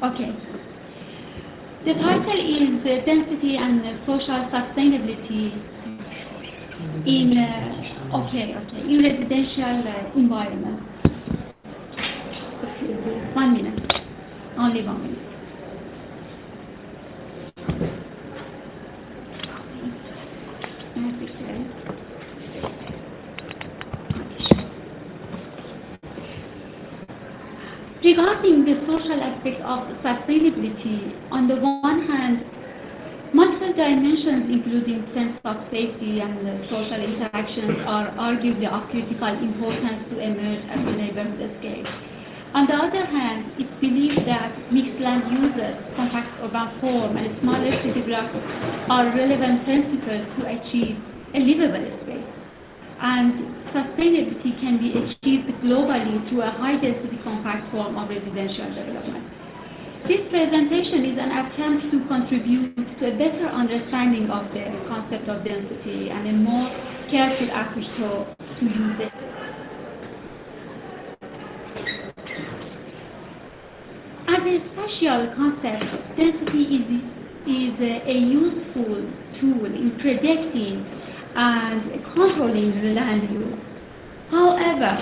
Okay. The title is Density and Social Sustainability in in residential environment. Excuse me, 1 minute, only 1 minute. Regarding the social aspect of sustainability, on the one hand, multiple dimensions including sense of safety and social interactions are arguably of critical importance to emerge at the neighborhood scale. On the other hand, it's believed that mixed land uses, compact urban form, and smaller city blocks are relevant principles to achieve a livable space. And sustainability can be achieved globally through a high-density compact form of residential development. This presentation is an attempt to contribute to a better understanding of the concept of density and a more careful approach to use it. As a spatial concept, density is a useful tool in predicting and controlling the land use. However,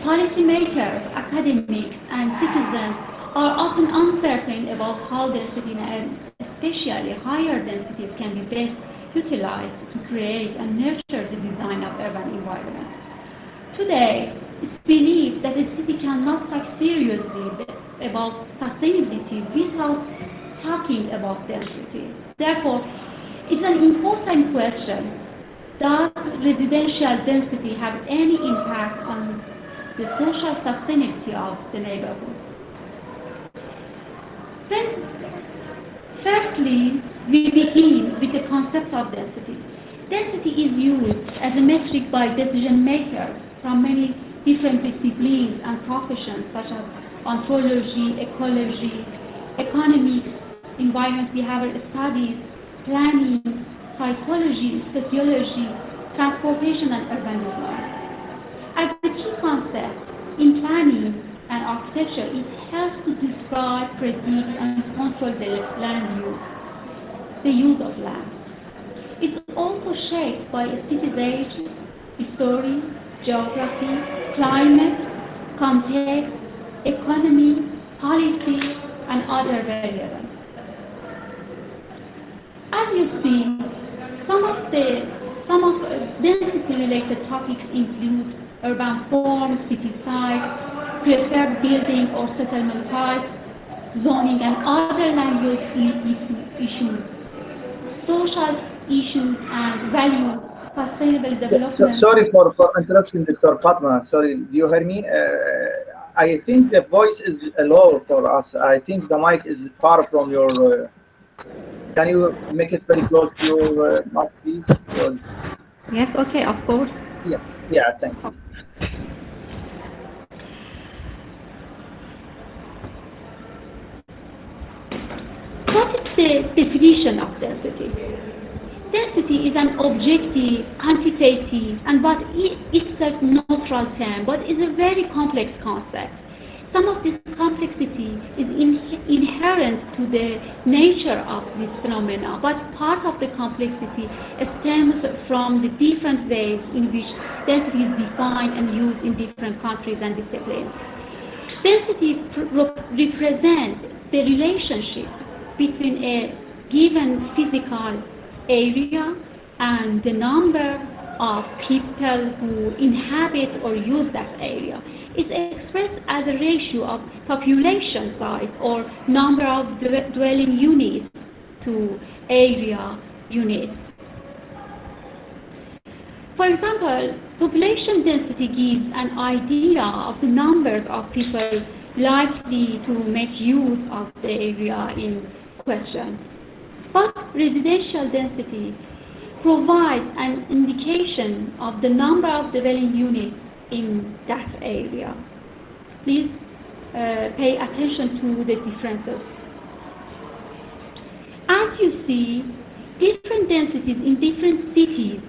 policymakers, academics, and citizens are often uncertain about how density and especially higher densities can be best utilized to create and nurture the design of urban environments. Today, it's believed that a city cannot talk seriously about sustainability without talking about density. Therefore, it's an important question. Does residential density have any impact on the social sustainability of the neighborhood? Firstly, we begin with the concept of density. Density is used as a metric by decision makers from many different disciplines and professions such as anthropology, ecology, economics, environment behavior studies, planning, psychology, sociology, transportation, and urban design. As a key concept in planning and architecture, it helps to describe, predict, and control the land use, the use of land. It's also shaped by a city's age, history, geography, climate, context, economy, policy, and other variables. As you see, some of density-related topics include urban form, city size, preferred building or settlement type, zoning, and other land use issues, social issues and values, sustainable development. Sorry for interruption, Dr. Fatma. Sorry, do you hear me? I think the voice is low for us. I think the mic is far from your. Can you make it very close to your mic, please? Because... Yes, okay, of course. Yeah, thank you. What is the definition of density? Density is an objective, quantitative, and but it's a neutral term, but is a very complex concept. Some of this complexity is inherent to the nature of this phenomena, but part of the complexity stems from the different ways in which density is defined and used in different countries and disciplines. Density represents the relationship between a given physical area and the number of people who inhabit or use that area. It's expressed as a ratio of population size or number of dwelling units to area units. For example, population density gives an idea of the numbers of people likely to make use of the area in question. But residential density provides an indication of the number of dwelling units in that area. Please pay attention to the differences. As you see, different densities in different cities.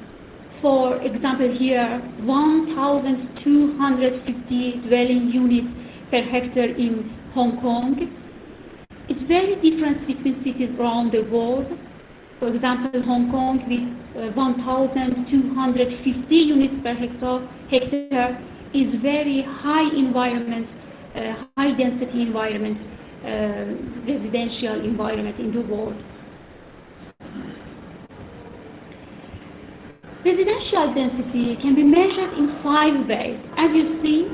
For example, here 1,250 dwelling units per hectare in Hong Kong, It's very different between cities around the world. For example, Hong Kong with 1,250 units per hectare is very high environment, high density environment, residential environment in the world. Residential density can be measured in 5 ways. As you see,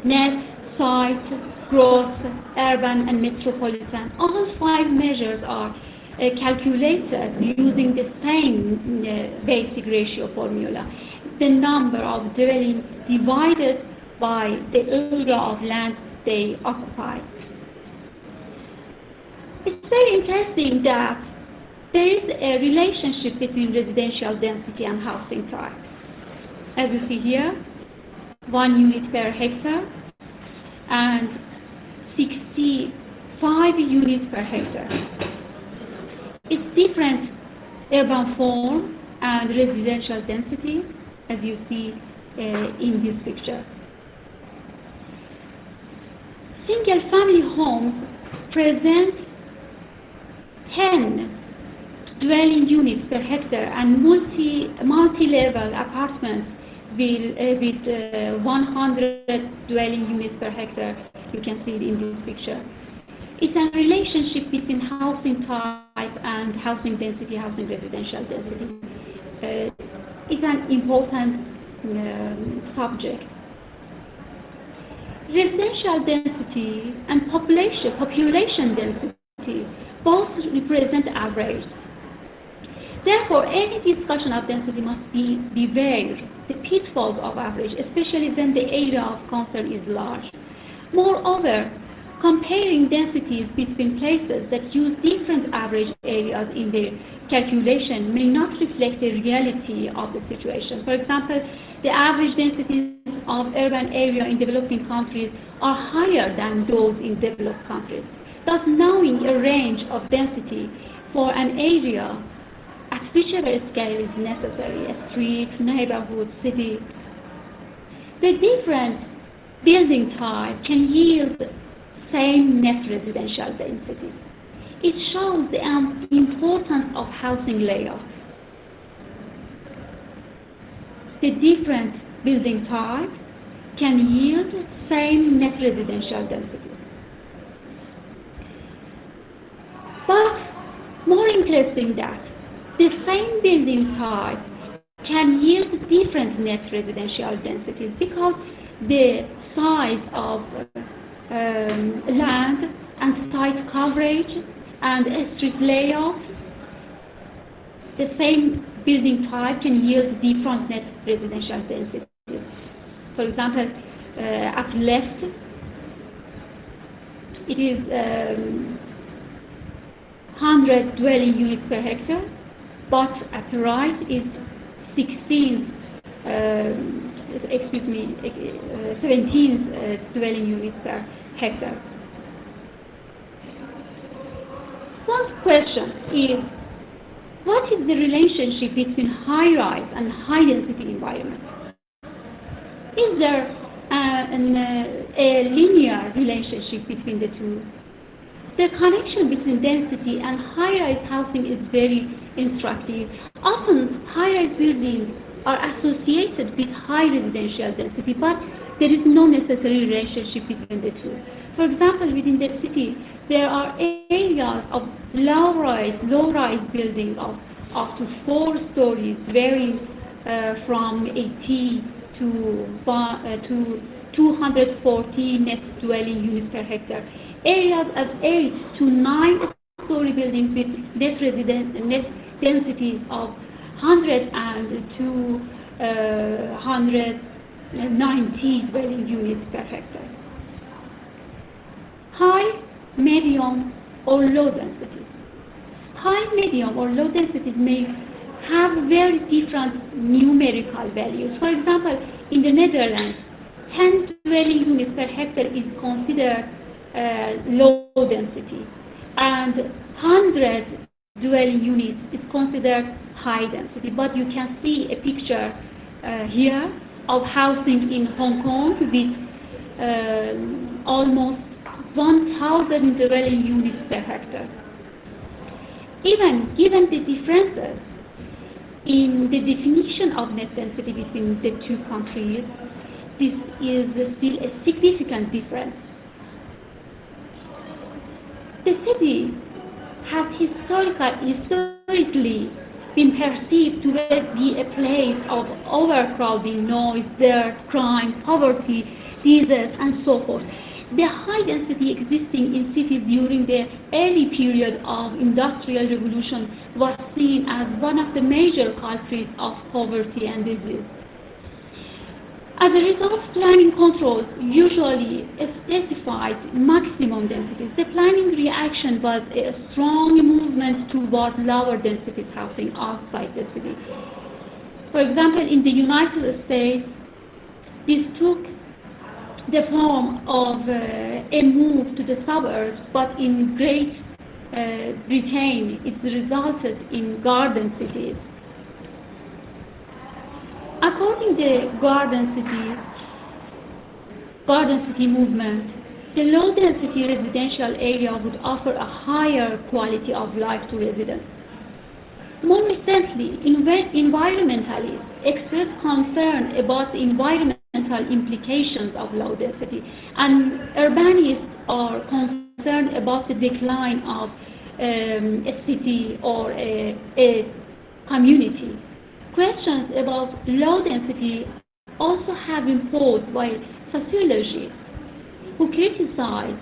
net, site, gross, urban, and metropolitan. All 5 measures are calculated using the same basic ratio formula. The number of dwellings divided by the area of land they occupy. It's very interesting that there is a relationship between residential density and housing type. As you see here, 1 unit per hectare and 65 units per hectare. It's different urban form and residential density, as you see in this picture. Single-family homes present 10 dwelling units per hectare, and multi-level apartments with 100 dwelling units per hectare. You can see it in this picture. It's a relationship between housing type and housing density, housing residential density. It's an important subject. Residential density and population density both represent average. Therefore, any discussion of density must beware the pitfalls of average, especially when the area of concern is large. Moreover, comparing densities between places that use different average areas in their calculation may not reflect the reality of the situation. For example, the average densities of urban area in developing countries are higher than those in developed countries. Thus, knowing a range of density for an area at whichever scale is necessary, a street, neighborhood, city. The different building type can yield same net residential density. It shows the importance of housing layout. The different building type can yield same net residential density. But more interesting that the same building type can yield different net residential densities because the size of land and site coverage and street layout, the same building type can yield different net residential densities. For example, at left, it is 100 dwelling units per hectare, but at the right is 17 dwelling units per hectare. One question is, what is the relationship between high-rise and high-density environment? Is there a linear relationship between the two? The connection between density and high-rise housing is very instructive. Often, high-rise buildings are associated with high residential density, but there is no necessary relationship between the two. For example, within the city, there are areas of low-rise buildings of up to 4 stories, varying from 80 to 240 net dwelling units per hectare. Areas of 8 to 9 story buildings with net densities of 100 and 290 dwelling units per hectare. High, medium, or low densities. High, medium, or low densities may have very different numerical values. For example, in the Netherlands, 10 dwelling units per hectare is considered low density, and 100 dwelling units is considered high density. But you can see a picture here of housing in Hong Kong with almost 1,000 dwelling units per hectare. Even given the differences in the definition of net density between the two countries, this is still a significant difference. The city has historically been perceived to be a place of overcrowding, noise, dirt, crime, poverty, disease, and so forth. The high density existing in cities during the early period of industrial revolution was seen as one of the major culprits of poverty and disease. As a result, planning controls usually specified maximum densities. The planning reaction was a strong movement towards lower density housing outside the city. For example, in the United States, this took the form of a move to the suburbs, but in Great Britain, it resulted in garden cities. According to the garden city movement, the low-density residential area would offer a higher quality of life to residents. More recently, environmentalists expressed concern about the environmental implications of low density, and urbanists are concerned about the decline of a city or a community. Questions about low density also have been posed by sociologists who criticize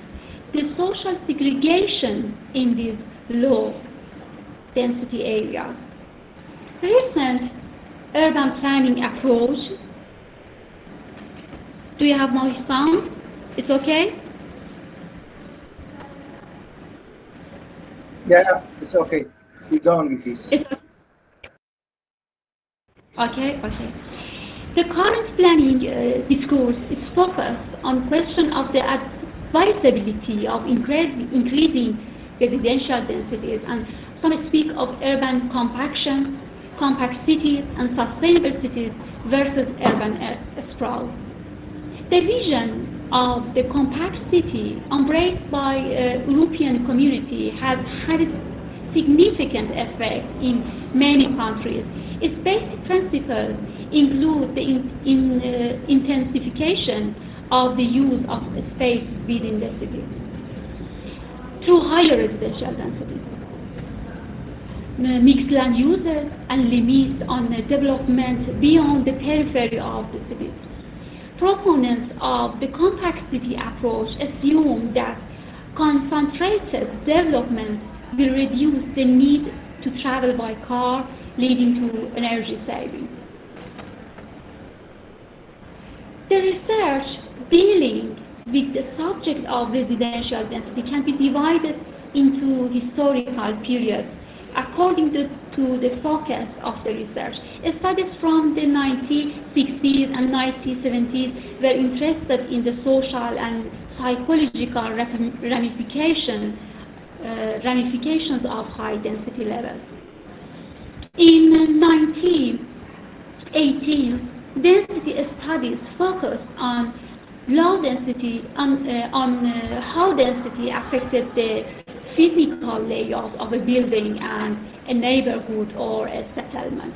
the social segregation in these low density areas. Recent urban planning approach. Do you have my sound? It's okay? Yeah, it's okay. Keep going, please. It's okay. The current planning discourse is focused on question of the advisability of increasing residential densities, and some speak of urban compaction, compact cities, and sustainable cities versus urban sprawl. The vision of the compact city embraced by European community has had a significant effect in many countries. Its basic principles include the intensification of the use of space within the city through higher residential density, mixed land uses, and limits on development beyond the periphery of the city. Proponents of the compact city approach assume that concentrated development will reduce the need to travel by car, leading to energy saving. The research dealing with the subject of residential density can be divided into historical periods according to the focus of the research. Studies from the 1960s and 1970s were interested in the social and psychological ramifications of high density levels. In 1918, density studies focused on low density, on how density affected the physical layout of a building and a neighborhood or a settlement.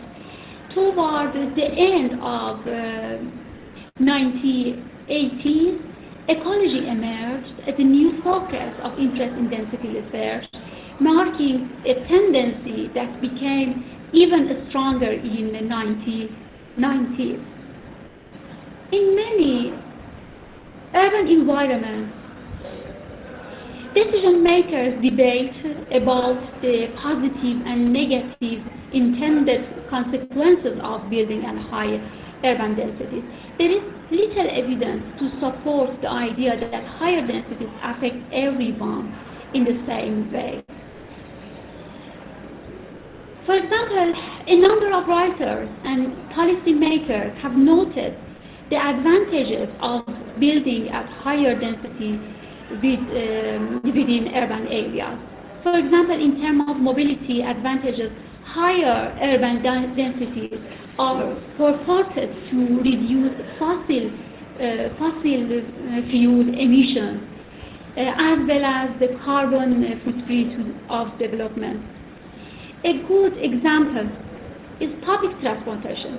Toward the end of 1980s, ecology emerged as a new focus of interest in density research, marking a tendency that became even stronger in the 1990s. In many urban environments, decision makers debate about the positive and negative intended consequences of building and high urban densities. There is little evidence to support the idea that higher densities affect everyone in the same way. For example, a number of writers and policymakers have noted the advantages of building at higher density within urban areas. For example, in terms of mobility advantages, higher urban densities are purported to reduce fossil fuel emissions, as well as the carbon footprint of development. A good example is public transportation.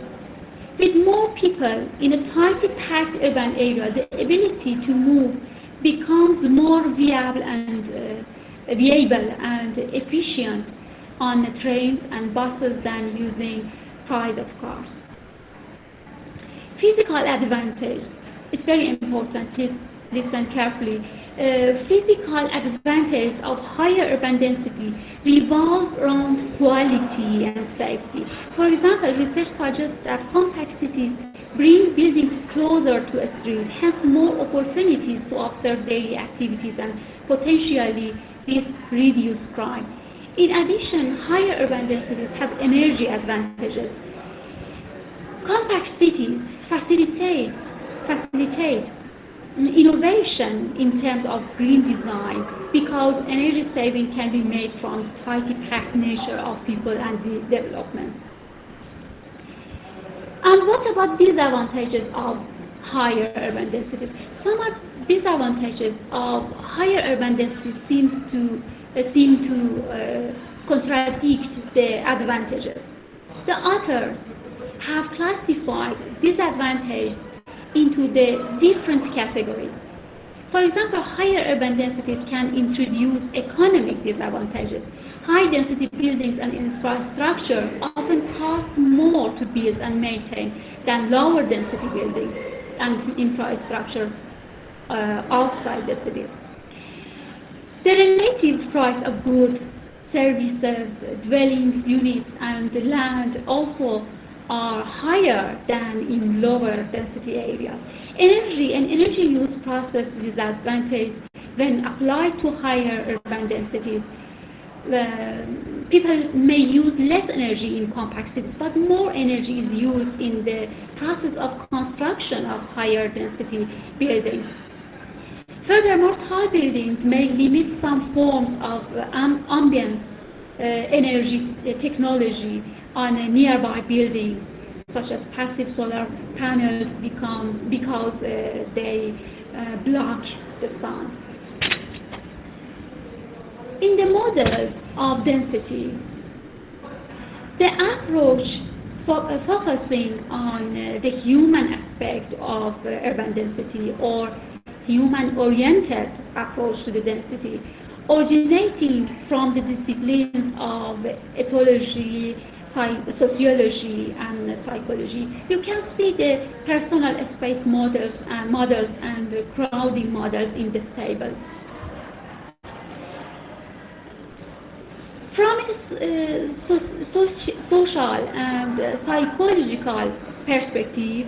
With more people in a tightly packed urban area, the ability to move becomes more viable and efficient on trains and buses than using private cars. Physical advantage. It's very important. Please listen carefully. Physical advantage of higher urban density revolves around quality and safety. For example, research suggests that compact cities bring buildings closer to a street, hence more opportunities to observe daily activities and potentially this reduce crime. In addition, higher urban densities have energy advantages. Compact cities facilitate innovation in terms of green design because energy saving can be made from tightly packed nature of people and development. And what about disadvantages of higher urban densities? Some of disadvantages of higher urban densities seem to contradict the advantages. The authors have classified disadvantages into the different categories. For example, higher urban densities can introduce economic disadvantages. High-density buildings and infrastructure often cost more to build and maintain than lower-density buildings and infrastructure outside the city. The relative price of goods, services, dwelling units, and land also are higher than in lower density areas. Energy and energy use process disadvantage when applied to higher urban densities. People may use less energy in compact cities, but more energy is used in the process of construction of higher density buildings. Furthermore, tall buildings may limit some forms of ambient energy technology on a nearby building, such as passive solar panels because they block the sun. In the models of density, the approach focusing on the human aspect of urban density or human-oriented approach to the density, originating from the disciplines of ethology, sociology, and psychology. You can see the personal space models and the crowding models in this table. From a social and psychological perspective,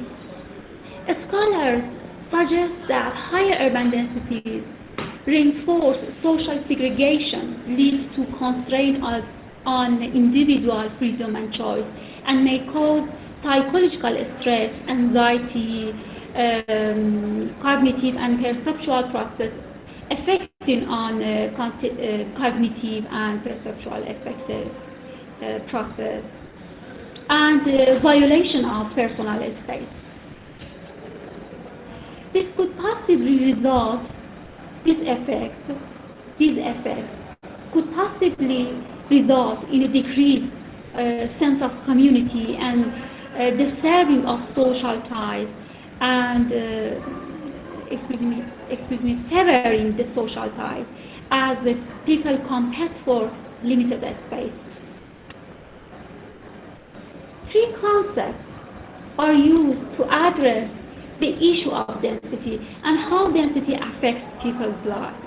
scholars suggest that higher urban densities reinforce social segregation, lead to constraint on individual freedom and choice, and may cause psychological stress, anxiety, cognitive and perceptual process affecting on cognitive and perceptual process, and violation of personal space. This could possibly result, these effects could possibly result in a decreased sense of community and the serving of social ties and severing the social ties as the people compete for limited space. Three concepts are used to address the issue of density and how density affects people's lives.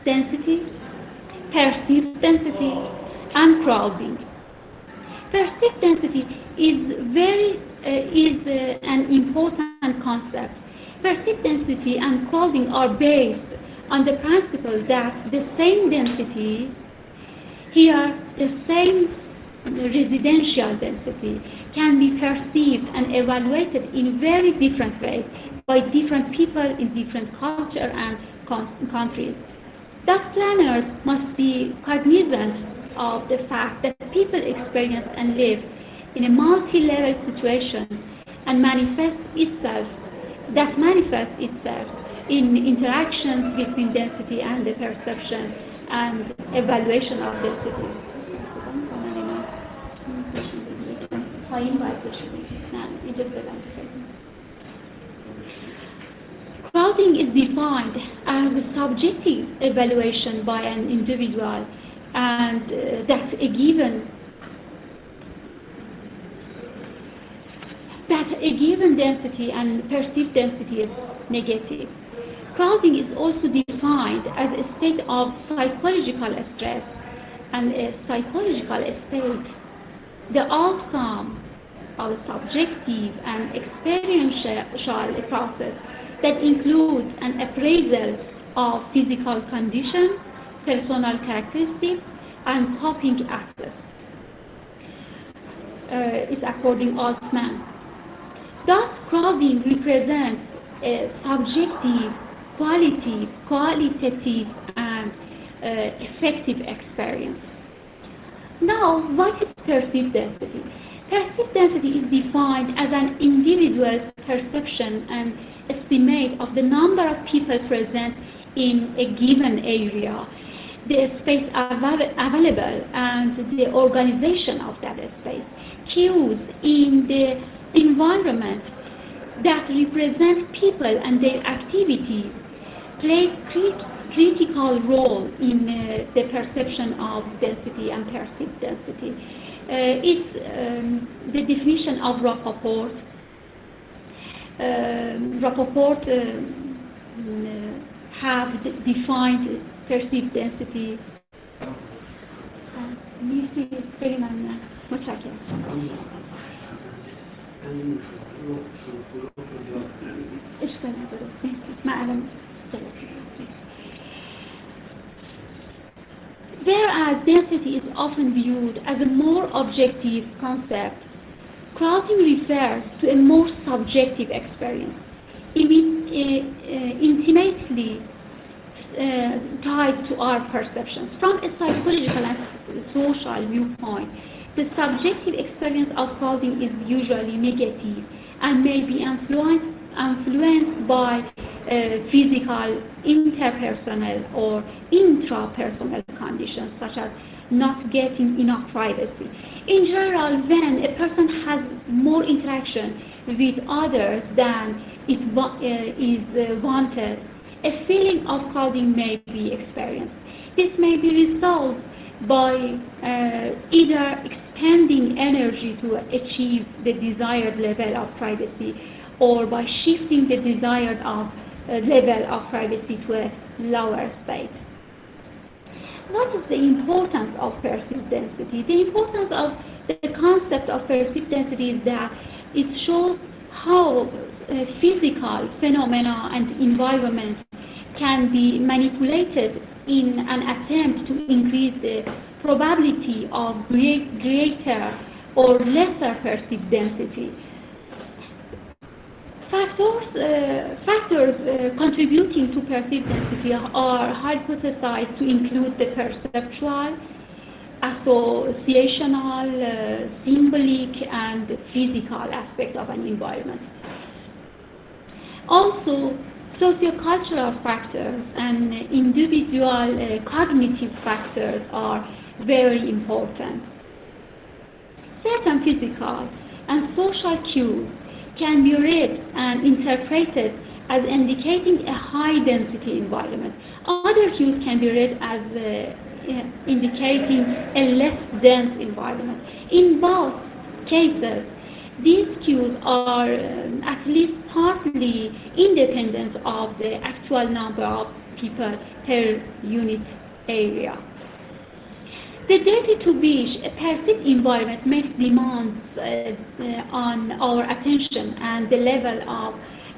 Density, perceived density, and crowding. Perceived density is an important concept. Perceived density and crowding are based on the principle that the same density, here the same residential density, can be perceived and evaluated in very different ways by different people in different cultures and countries. Thus, planners must be cognizant of the fact that people experience and live in a multi-level situation and manifests itself in interactions between density and the perception and evaluation of density. Crowding is defined as a subjective evaluation by an individual, and that a given density and perceived density is negative. Crowding is also defined as a state of psychological stress and a psychological state, the outcome of a subjective and experiential process that includes an appraisal of physical conditions, personal characteristics, and coping access. It's according to Altman. Thus, crowding represents a subjective, qualitative, and effective experience. Now, what is perceived density? Perceived density is defined as an individual's perception and estimate of the number of people present in a given area, the space available, and the organization of that space. Cues in the environment that represent people and their activities play critical role in the perception of density and perceived density. It's the definition of Rappaport. Rappaport have defined perceived density. Whereas density is often viewed as a more objective concept, crowding refers to a more subjective experience, intimately tied to our perceptions. From a psychological and social viewpoint, the subjective experience of crowding is usually negative and may be influenced by physical, interpersonal, or intrapersonal conditions, such as not getting enough privacy. In general, when a person has more interaction with others than is wanted, a feeling of crowding may be experienced. This may be resolved by either expending energy to achieve the desired level of privacy, or by shifting the desired level of privacy to a lower state. What is the importance of perceived density? The importance of the concept of perceived density is that it shows how physical phenomena and environment can be manipulated in an attempt to increase the probability of greater or lesser perceived density. Factors contributing to perceived density are hypothesized to include the perceptual, associational, symbolic, and physical aspect of an environment. Also, sociocultural factors and individual cognitive factors are very important. Certain physical and social cues can be read and interpreted as indicating a high-density environment. Other cues can be read as indicating a less dense environment. In both cases, these cues are at least partly independent of the actual number of people per unit area. The degree to which a perceived environment makes demands on our attention and the level of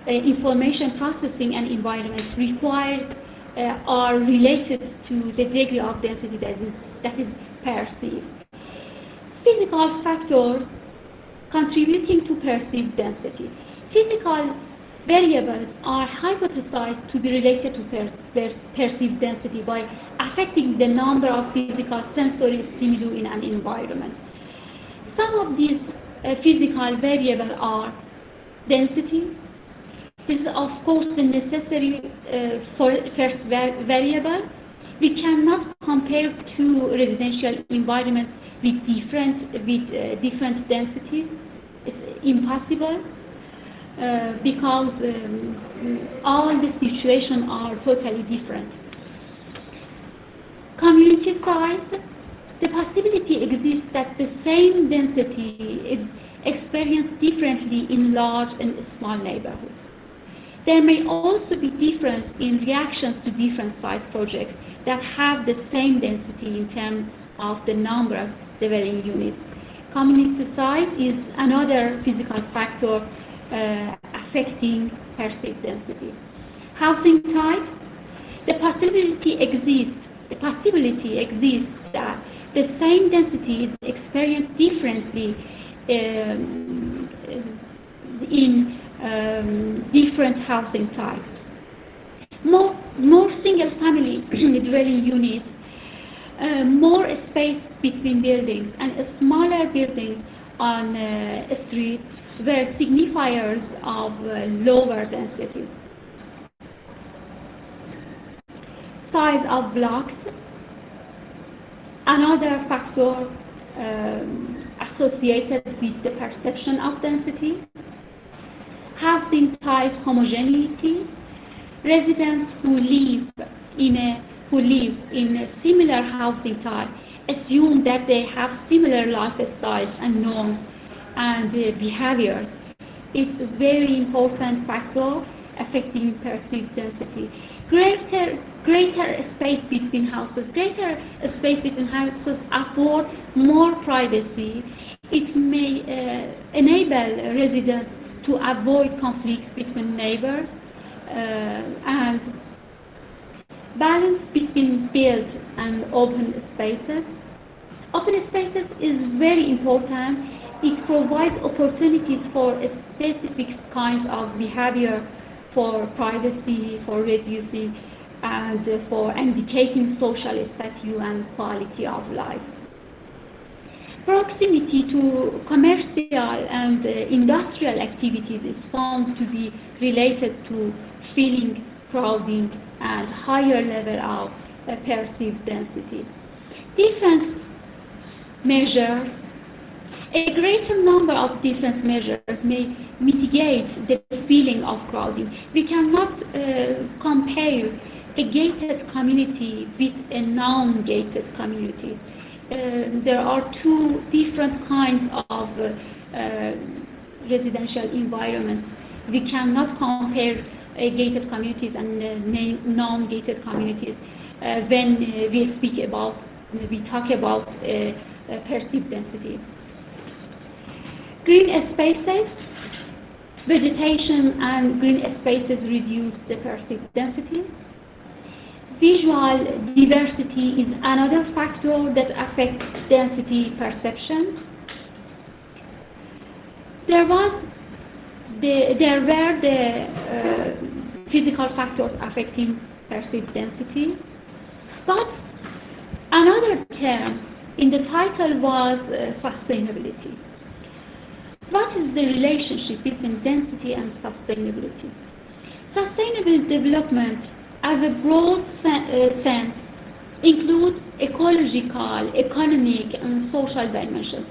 information processing and environment required are related to the degree of density that is perceived. Physical factors contributing to perceived density. Physical variables are hypothesized to be related to perceived density by affecting the number of physical sensory stimuli in an environment. Some of these physical variables are density, This is, of course, the necessary first variable. We cannot compare two residential environments with different densities. It's impossible because all the situations are totally different. Community size. The possibility exists that the same density is experienced differently in large and small neighborhoods. There may also be difference in reactions to different size projects that have the same density in terms of the number of dwelling units. Community size is another physical factor affecting perceived density. Housing type. The possibility exists that the same density is experienced differently in different housing types. More single-family dwelling units, more space between buildings, and smaller buildings on streets were signifiers of lower density. Size of blocks. Another factor associated with the perception of density. Housing type homogeneity. Residents who live in a similar housing type assume that they have similar lifestyles and norms and behaviors. It's a very important factor affecting perceived density. Greater space between houses. Greater space between houses afford more privacy. It may enable residents to avoid conflicts between neighbors and balance between built and open spaces. Open spaces is very important. It provides opportunities for specific kinds of behavior, for privacy, for reducing, and for indicating social status and quality of life. Proximity to commercial and industrial activities is found to be related to feeling crowding and higher level of perceived density. Difference measures. A greater number of different measures may mitigate the feeling of crowding. We cannot compare a gated community with a non-gated community. There are two different kinds of residential environments. We cannot compare gated communities and non-gated communities when we talk about perceived density. Green spaces. Vegetation and green spaces reduce the perceived density. Visual diversity is another factor that affects density perception. There were the physical factors affecting perceived density, but another term in the title was sustainability. What is the relationship between density and sustainability? Sustainable development, as a broad sense, includes ecological, economic, and social dimensions.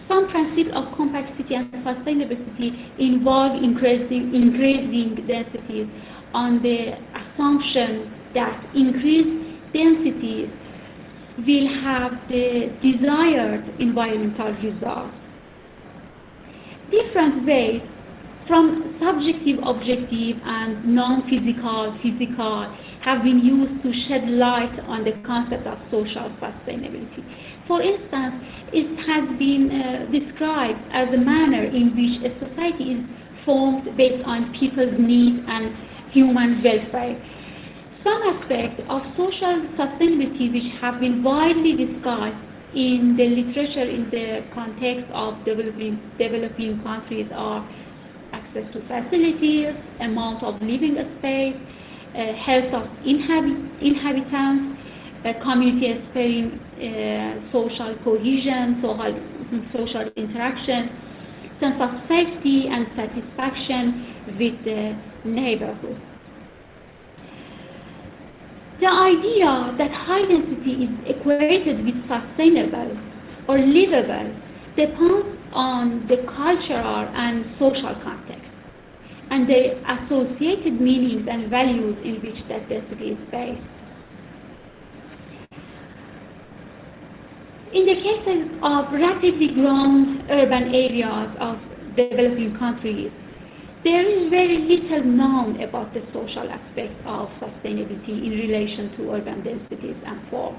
Some principles of complexity and sustainability involve increasing densities on the assumption that increased densities will have the desired environmental results. Different ways, from subjective, objective, and non-physical, physical, have been used to shed light on the concept of social sustainability. For instance, it has been described as a manner in which a society is formed based on people's needs and human welfare. Some aspects of social sustainability which have been widely discussed in the literature in the context of developing countries are access to facilities, amount of living space, health of inhabitants, community experience, social cohesion, social interaction, sense of safety and satisfaction with the neighborhood. The idea that high density is equated with sustainable or livable depends on the cultural and social context and the associated meanings and values in which that density is based. In the cases of rapidly growing urban areas of developing countries, there is very little known about the social aspect of sustainability in relation to urban densities and form.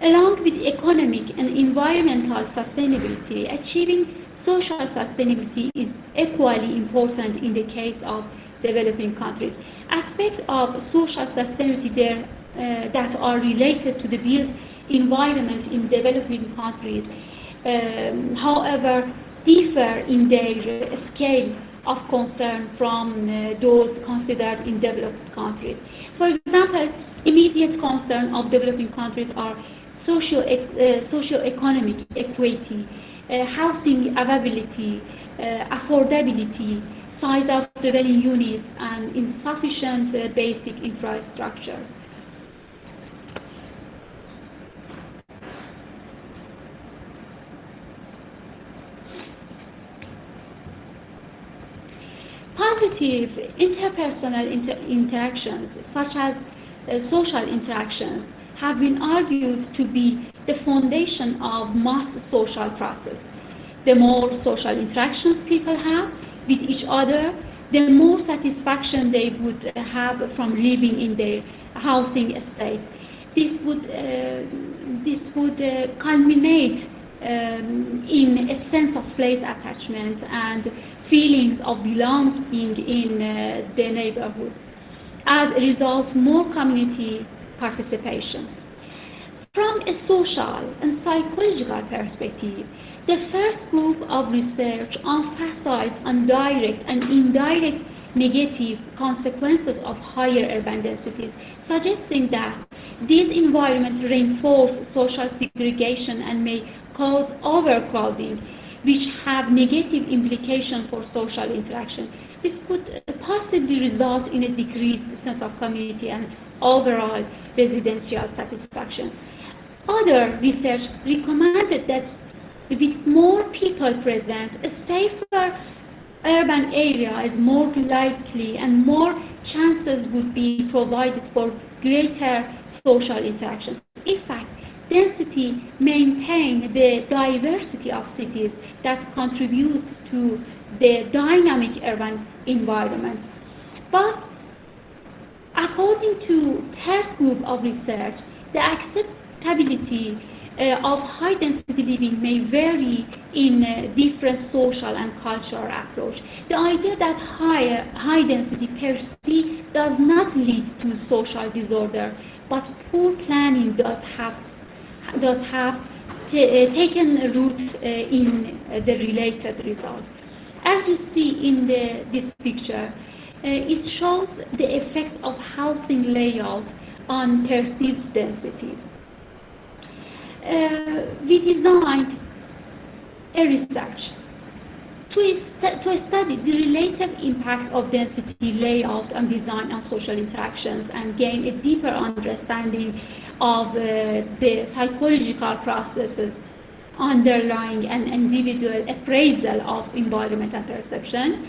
Along with economic and environmental sustainability, achieving social sustainability is equally important in the case of developing countries. Aspects of social sustainability there that are related to the built environment in developing countries, however, differ in their scale of concern from those considered in developed countries. For example, immediate concern of developing countries are socio-economic equity, housing availability, affordability, size of dwelling units, and insufficient basic infrastructure. Positive interpersonal interactions, such as social interactions, have been argued to be the foundation of most social process. The more social interactions people have with each other, the more satisfaction they would have from living in their housing estate. This would culminate in a sense of place attachment and feelings of belonging in the neighborhood. As a result, more community participation. From a social and psychological perspective, the first group of research emphasized on direct and indirect negative consequences of higher urban densities, suggesting that these environments reinforce social segregation and may cause overcrowding, which have negative implications for social interaction. This could possibly result in a decreased sense of community and overall residential satisfaction. Other research recommended that with more people present, a safer urban area is more likely and more chances would be provided for greater social interaction. In fact, density maintains the diversity of cities that contribute to the dynamic urban environment. But according to third group of research, the acceptability of high-density living may vary in different social and cultural approach. The idea that high-density per se does not lead to social disorder, but poor planning does have taken root in the related results. As you see in this picture, it shows the effect of housing layout on perceived density. We designed a research to study the related impact of density layout and design on social interactions and gain a deeper understanding of the psychological processes underlying an individual appraisal of environment and perception.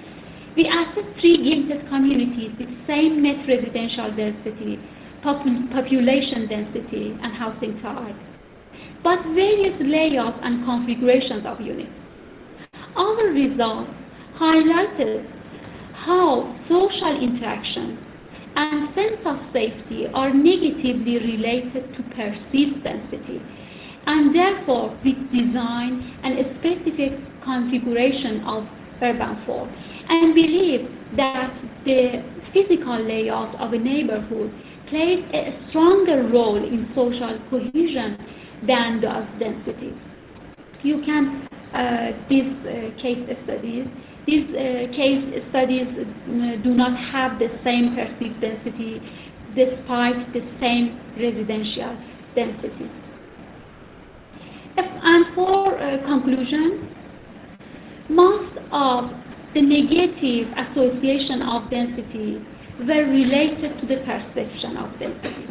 We assessed three gated communities with same net residential density, population density, and housing type, but various layouts and configurations of units. Our results highlighted how social interaction and sense of safety are negatively related to perceived density, and therefore with design and a specific configuration of urban form, and believe that the physical layout of a neighborhood plays a stronger role in social cohesion than does density. You can, these case studies do not have the same perceived density despite the same residential density. And for conclusion, most of the negative association of density were related to the perception of density.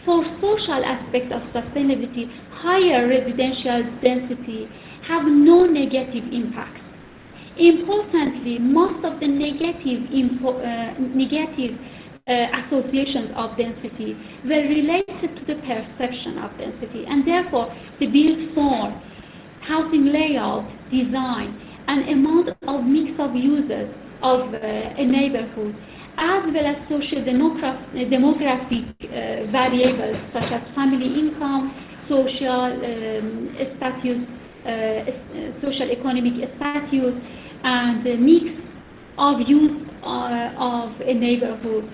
For social aspects of sustainability, higher residential density have no negative impacts. Importantly, most of the negative associations of density were related to the perception of density, and therefore the built form, housing layout, design, and amount of mix of users of a neighborhood, as well as social demographic variables such as family income, social status, social economic status, and the mix of use of a neighborhood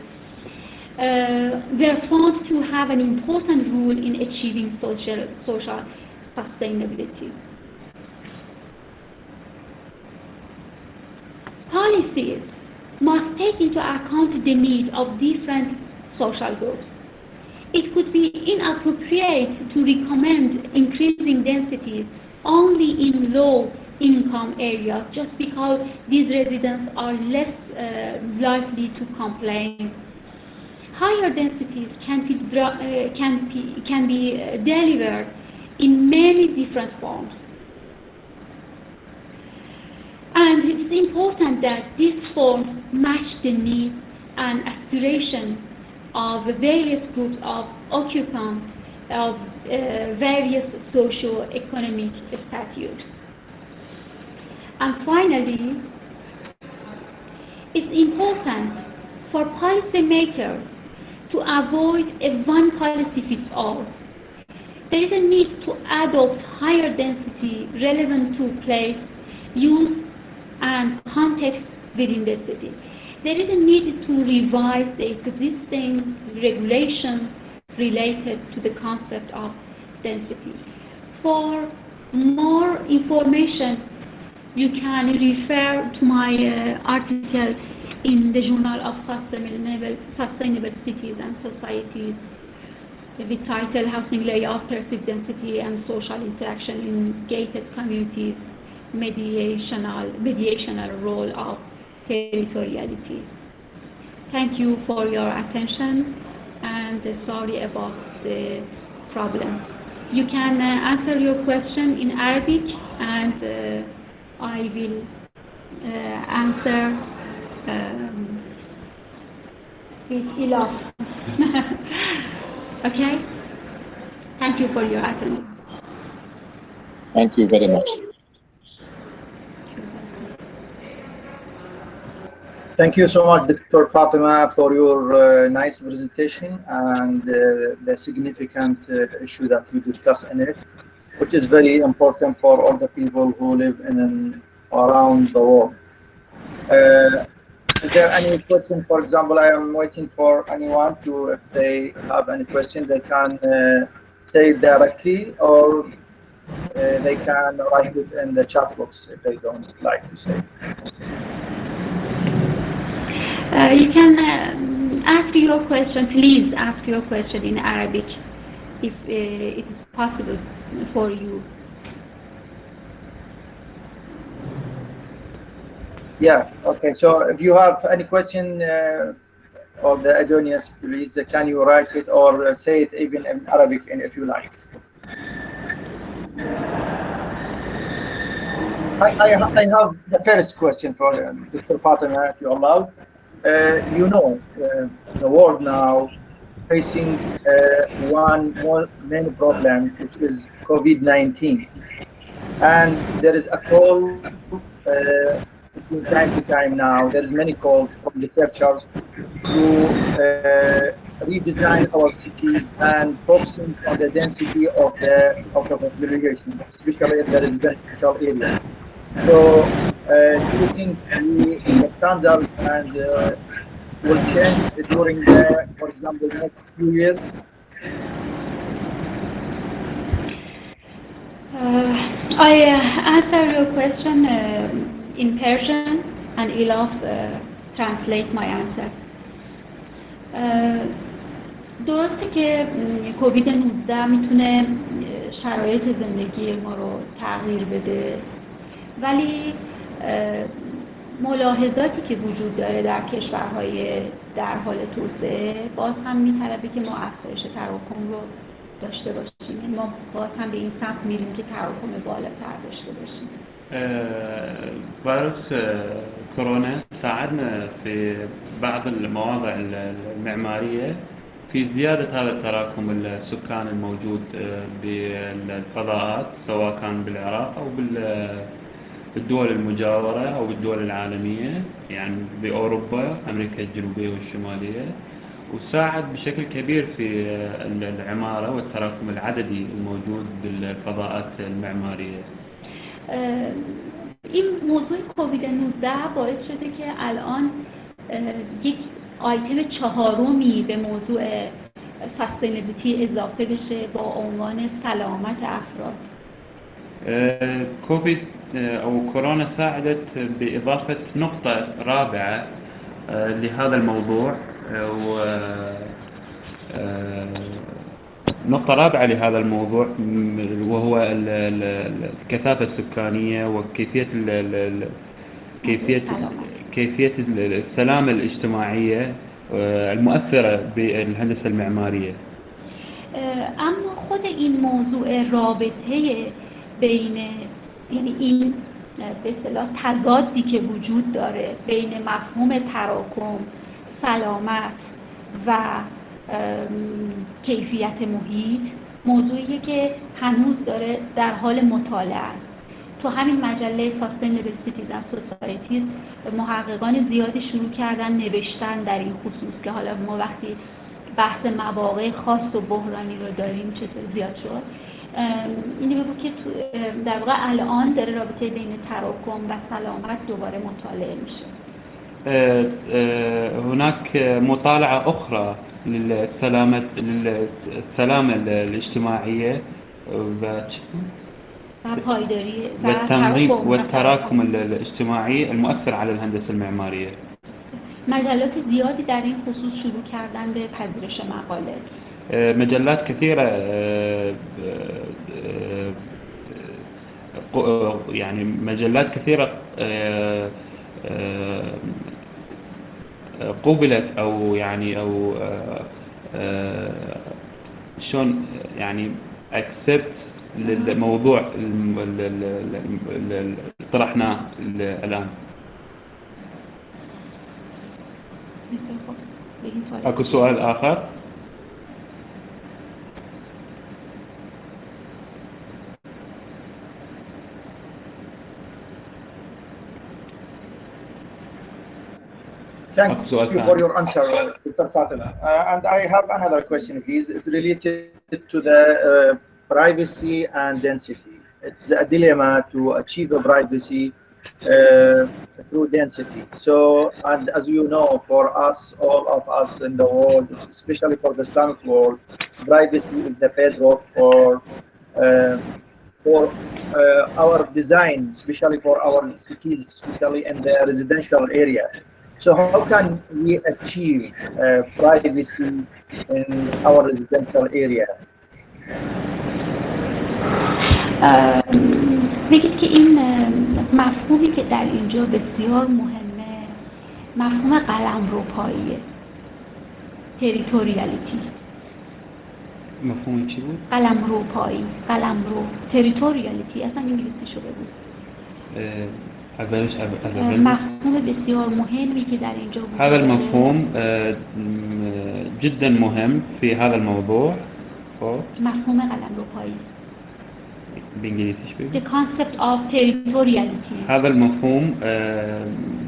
were found to have an important role in achieving social sustainability. Policies must take into account the needs of different social groups. It could be inappropriate to recommend increasing densities only in low-income areas just because these residents are less likely to complain. Higher densities can be delivered in many different forms. And it's important that these forms match the needs and aspirations of various groups of occupants of various socio-economic status. And finally, it's important for policymakers to avoid a one policy fits all. There is a need to adopt higher density relevant to place, use, and context within the city. There is a need to revise the existing regulations related to the concept of density. For more information, you can refer to my article in the Journal of Sustainable Cities and Societies with title Housing Layout, Perceived Density and Social Interaction in Gated Communities, Mediational Role of Territoriality. Thank you for your attention, and sorry about the problem. You can answer your question in Arabic, and I will answer with Ilaf. Okay? Thank you for your attention. Thank you very much. Thank you so much, Dr. Fatemeh, for your nice presentation and the significant issue that you discussed in it, which is very important for all the people who live in and around the world. Is there any question? For example, I am waiting for anyone to, if they have any question, they can say it directly, or they can write it in the chat box if they don't like to say. You can ask your question, please ask your question in Arabic if it is possible for you. Yeah, okay. So if you have any question of the audience, please can you write it or say it even in Arabic if you like. I have the first question for Dr. Fatemeh, if you allow. You know, the world now facing one main problem, which is COVID-19, and there is a call from time to time now. There is many calls from researchers to redesign our cities and focusing on the density of the population, especially in the residential area. So, do you think the standards and will change during the, for example, next few years? I answer your question in Persian, and Ilaf translate my answer. درسته که کووید 19 میتونه شرایط زندگی ما رو تغییر بده، ولی ملاحظاتی که وجود داره در کشورهای در حال توسعه باز هم می‌طلبه که ما افزایش تراکم رو داشته باشیم. ما باز هم به این سمت میریم که تراکم بالاتر داشته باشیم. فيروس كورونا ساعدنا في بعض المواضع المعمارية في زيادة هذا التراكم السكاني الموجود بالفضاءات، سواء كان بالعراق أو بالدول المجاورة أو بالدول العالمية، يعني بأوروبا، أمريكا الجنوبية والشمالية، وساعد بشكل كبير في العمارة والتراكم العددي الموجود بالفضاءات المعمارية. این موضوع کووید 19 باعث شده که الان یک آیتم چهارمی به موضوع سستینبیلیتی اضافه بشه با عنوان سلامت افراد. كوفيد أو كورونا ساعدت بإضافة نقطة رابعة لهذا الموضوع، نقطة رابعة لهذا الموضوع وهو الكثافة السكانية وكيفية كيفية السلامة الاجتماعية المؤثرة بالهندسة المعمارية. اما خود این موضوع رابطه بین یعنی این به اصطلاح تضادی که وجود داره بین مفهوم تراکم، سلامت و کیفیت محیط موضوعیه که هنوز داره در حال مطالعه است. تو همین مجله Sustainable Cities and Societies محققان زیادی شروع کردن نوشتن در این خصوص که حالا ما وقتی بحث مواقع خاص و بحرانی رو داریم چطور زیاد شد. اینو بگو که در واقع الان داره رابطه بین تراکم و سلامت دوباره مطالعه میشه. هناك مطالعة أخرى للسلامة الاجتماعية والتراكم الاجتماعي المؤثر على الهندسة المعمارية. مجلات زیادی در این خصوص شروع کردن به پذیرش مقاله. مجلات كثيرة يعني مجلات كثيرة قبلت أو يعني أو شلون يعني accept للموضوع اللي طرحناه الآن. أكو سؤال آخر؟ Thank you for your answer, Dr. Fatemeh. And I have another question, please. It's related to the privacy and density. It's a dilemma to achieve a privacy through density. So, and as you know, for us, all of us in the world, especially for the Islamic world, privacy is the bedrock for our design, especially for our cities, especially in the residential area. So how can we achieve privacy in our residential area? بگید که این مفهومی که در اینجا بسیار مهمه مفهوم قلمروپاییه، تریتوریالیتی. مفهوم چی بود؟ قلمروپایی، قلمرو، تریتوریالیتی. اصلا انگلیسیشو بگو. مفهوم بسیار مهمی که در اینجا بود. هذا المفهوم جدا مهم في هذا الموضوع. مفهوم قلمروپایی. بالانجليزي شو The concept of territoriality. هذا المفهوم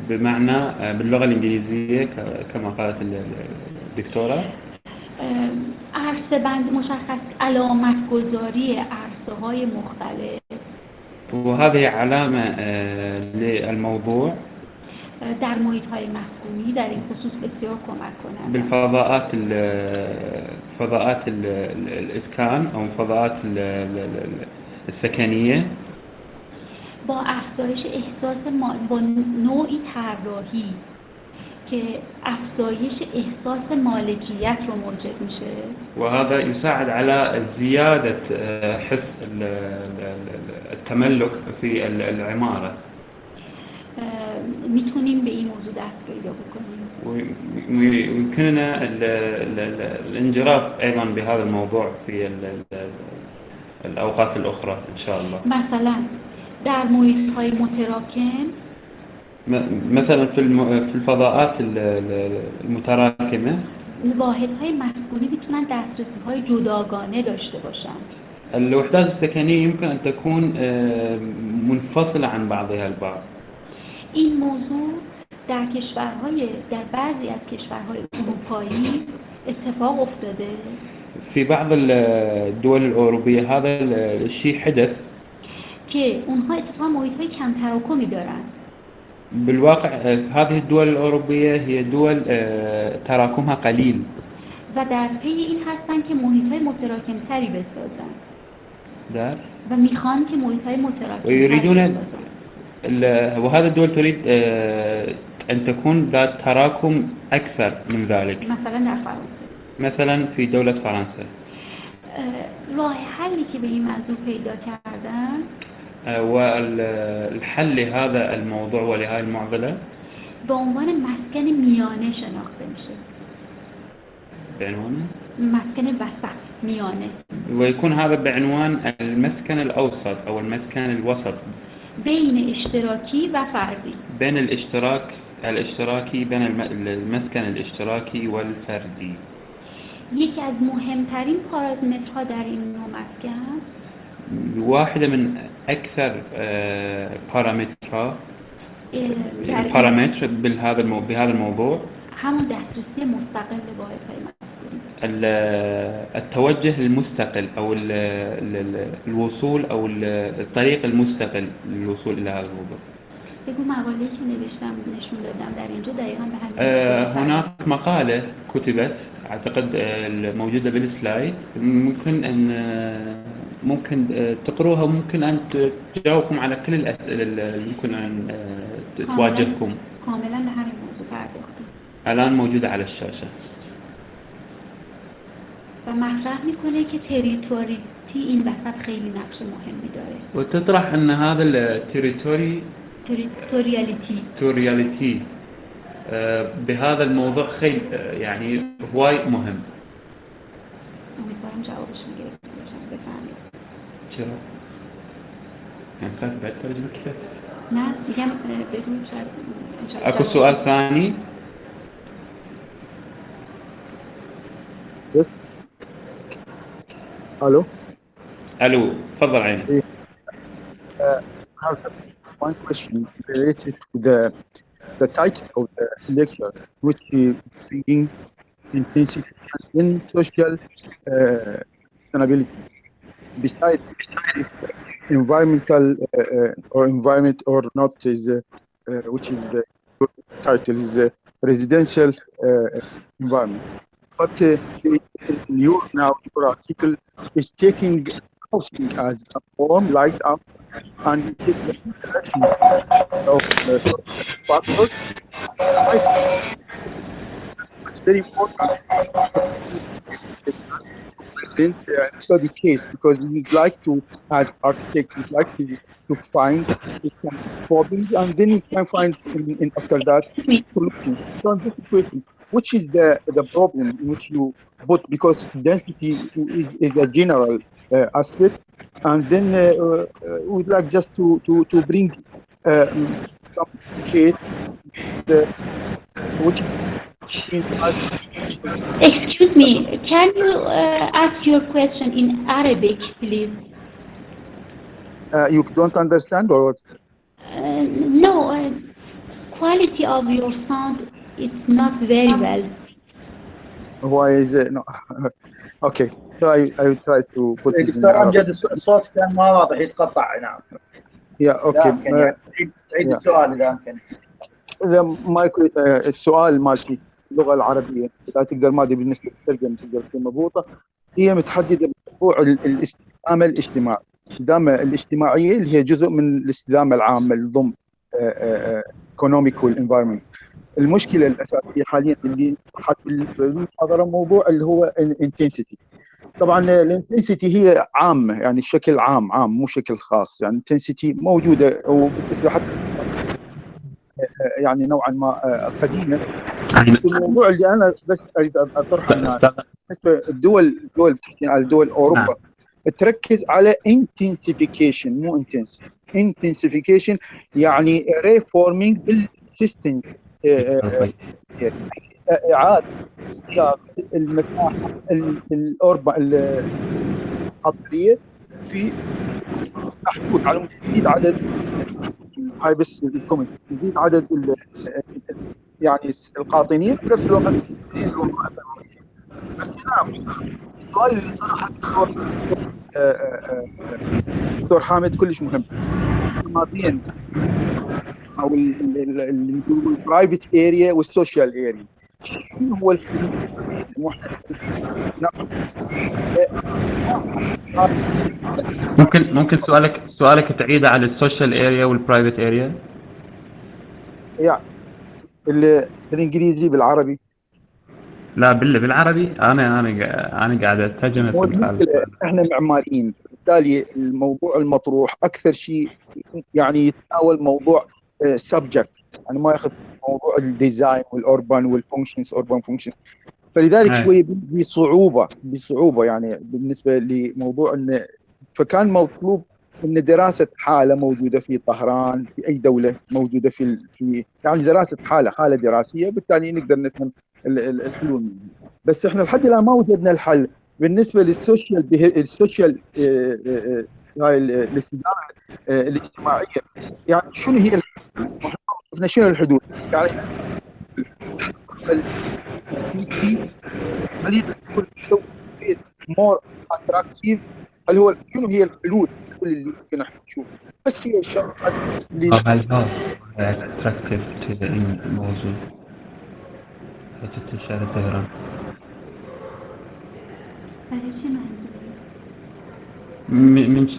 بمعنى باللغة الإنجليزية كما قالت الدكتورة عرصه بند مشخص، علامت گذاری عرصه های مختلف. وهذه علامة للموضوع در محیط های مفهومی در این خصوص بسیار کمک کنند. بالفضاءات فضاءات الإسكان أو فضاءات السكنية با افزایش احساس با نوعی طراحی که افزایش احساس مالکیت رو موجب میشه. وهذا يساعد على زيادة حس التملك في العمارة. میتونیم به این موضوع دست پیدا بکنیم. ويمكننا الانجراف أيضا بهذا الموضوع في الأوقات الأخرى إن شاء الله. مثلا در محیط‌های متراکم، مثلا في الفضاءات المتراكمة واحدهای مسکونی میتونن دسترسی‌های جداگانه داشته باشن. الوحدات السكنية يمكن أن تكون منفصلة عن بعضها البعض. این موضوع در بعضی از کشورهای اروپایی اتفاق افتاده. في بعض الدول الأوروبية هذا الشيء حدث. که اونها اتفاقا محیط‌های کم تراکمی دارن. بالواقع هذه الدول الأوروبية هي دول تراكمها قليل. و در پی این هستن که محیط‌های متراکم‌تری بسازن. و میخوان که محیط‌های متراکم‌تری بسازن. وهذا الدول تريد أن تكون ذات تراكم أكثر من ذلك. مثلا در فرانسه. مثلا في دولة فرنسا. راه حلی که به این موضوع پیدا کردن والحل لهذا الموضوع ولهذه المعضلة به عنوان مسکن میانه شناخته میشه. بعنوان مسکن وسط میانه. ويكون هذا بعنوان المسكن الأوسط أو المسكن الوسط بين اشتراكي و فردي. بين الاشتراكي بين المسكن الاشتراكي والفردي. یکی از مهمترین پارامترها در این نوع مسکن، واحدة من أكثر بارامتر بهذا الموضوع همون دسترسی مستقل به واحدهای مسکونی. التوجه المستقل أو الوصول أو الطريق المستقل للوصول إلى هذا الموضوع. بگو مقاله‌ای که نوشتم نشون دادم در اینجا دقیقاً به همین. هناك مقالة كتبت أعتقد موجودة بالسلايد، ممكن تقروها وممكن أن تجاوبكم على كل الأسئلة اللي يمكن أن تواجهكم. كاملاً به همین موضوع پرداختیم. الآن موجودة على الشاشة. و مطرح میکنه که تریتوریتی این وسط خیلی نقش مهمی داره. وتطرح أن هذا التريتورياليتي بهذا الموضوع خيل يعني هواي مهم. امیدوارم جوابشون گرفته باشم. بفرمایید. چرا؟ يعني خلاص بعد ترجمة كتاب؟ نه میگم بدون شاید. أكو سؤال ثاني؟ الو تفضل عيني. I have one question related to the title of the lecture, which is bringing intensity in social sustainability. Besides environmental or environment or not is which is the title is residential environment. But your article is taking housing as a form light up and take the direction of factors. It's very important to study case because we'd like to, as architects, we'd like to find some problems and then we can find in after that solution. So this question, which is the problem in which you put, because density is a general aspect, and then we'd like just to bring some case which Excuse me, can you ask your question in Arabic, please? You don't understand or what? No, quality of your sound is not very well. Why is it no? Okay, so I will try to put this in دكتور أمجد الصوت كان ما واضح يتقطع. نعم. Yeah, okay. تعيد السؤال إذا أمكن. السؤال مالتي اللغة العربية لا تقدر ماضي بالنسبة للترجمة تقدر تكون مضبوطة، هي متحددة بموضوع الاستدامة الاجتماعي. الاستدامة الاجتماعية اللي هي جزء من الاستدامة العامة اللي ضمن economic والenvironment. المشكلة الأساسية حاليا اللي حتى المحاضرة موضوع اللي هو intensity. طبعا الانتنسيتي هي عامة يعني بشكل عام مو شكل خاص، يعني intensity موجودة وبالنسبة حتى يعني نوعا ما قديمه. الموضوع اللي انا بس اريد اطرحه هنا بالنسبه الدول بتحكي على دول اوروبا تركز على intensification مو intensification، يعني reforming بالسيستم، اعاده صياغه المساحه الاوربا الحضريه في محدود على مود يزيد عدد، هاي بس الكومنت، يزيد عدد يعني القاطنين بنفس الوقت تزيد الوظائف الوظيفيه. بس هنا السؤال اللي طرحه دكتور حامد كلش مهم، ما بين او اللي نقول البرايفت اريا والسوشيال اريا، شنو هو الحلول؟ ممكن سؤالك تعيده على السوشيال اريا والبرايفت اريا؟ يعني بالانجليزي بالعربي؟ لا بالعربي. انا قاعد اترجم المشكله احنا معماريين، بالتالي الموضوع المطروح اكثر شيء يعني يتناول موضوع سبجكت، يعني ما ياخذ موضوع الديزاين والاربان والفانكشنز، اوربان فانكشن، فلذلك شويه بصعوبه يعني بالنسبه لموضوع انه، فكان مطلوب ان دراسه حاله موجوده في طهران، في اي دوله موجوده في يعني دراسه حاله دراسيه، بالتالي نقدر نفهم الحلول منها. بس احنا لحد الان ما وجدنا الحل بالنسبه السوشيال هاي الاستدامه الاجتماعيه. يعني شنو هي الحلول؟ شنو الحدود؟ يعني هل يكون مور اتراكتيف؟ هل هو شنو هي الحلول اللي ممكن احنا نشوف؟ بس هي الشغله اللي هل هو اتراكتيف موجود في شارع طهران؟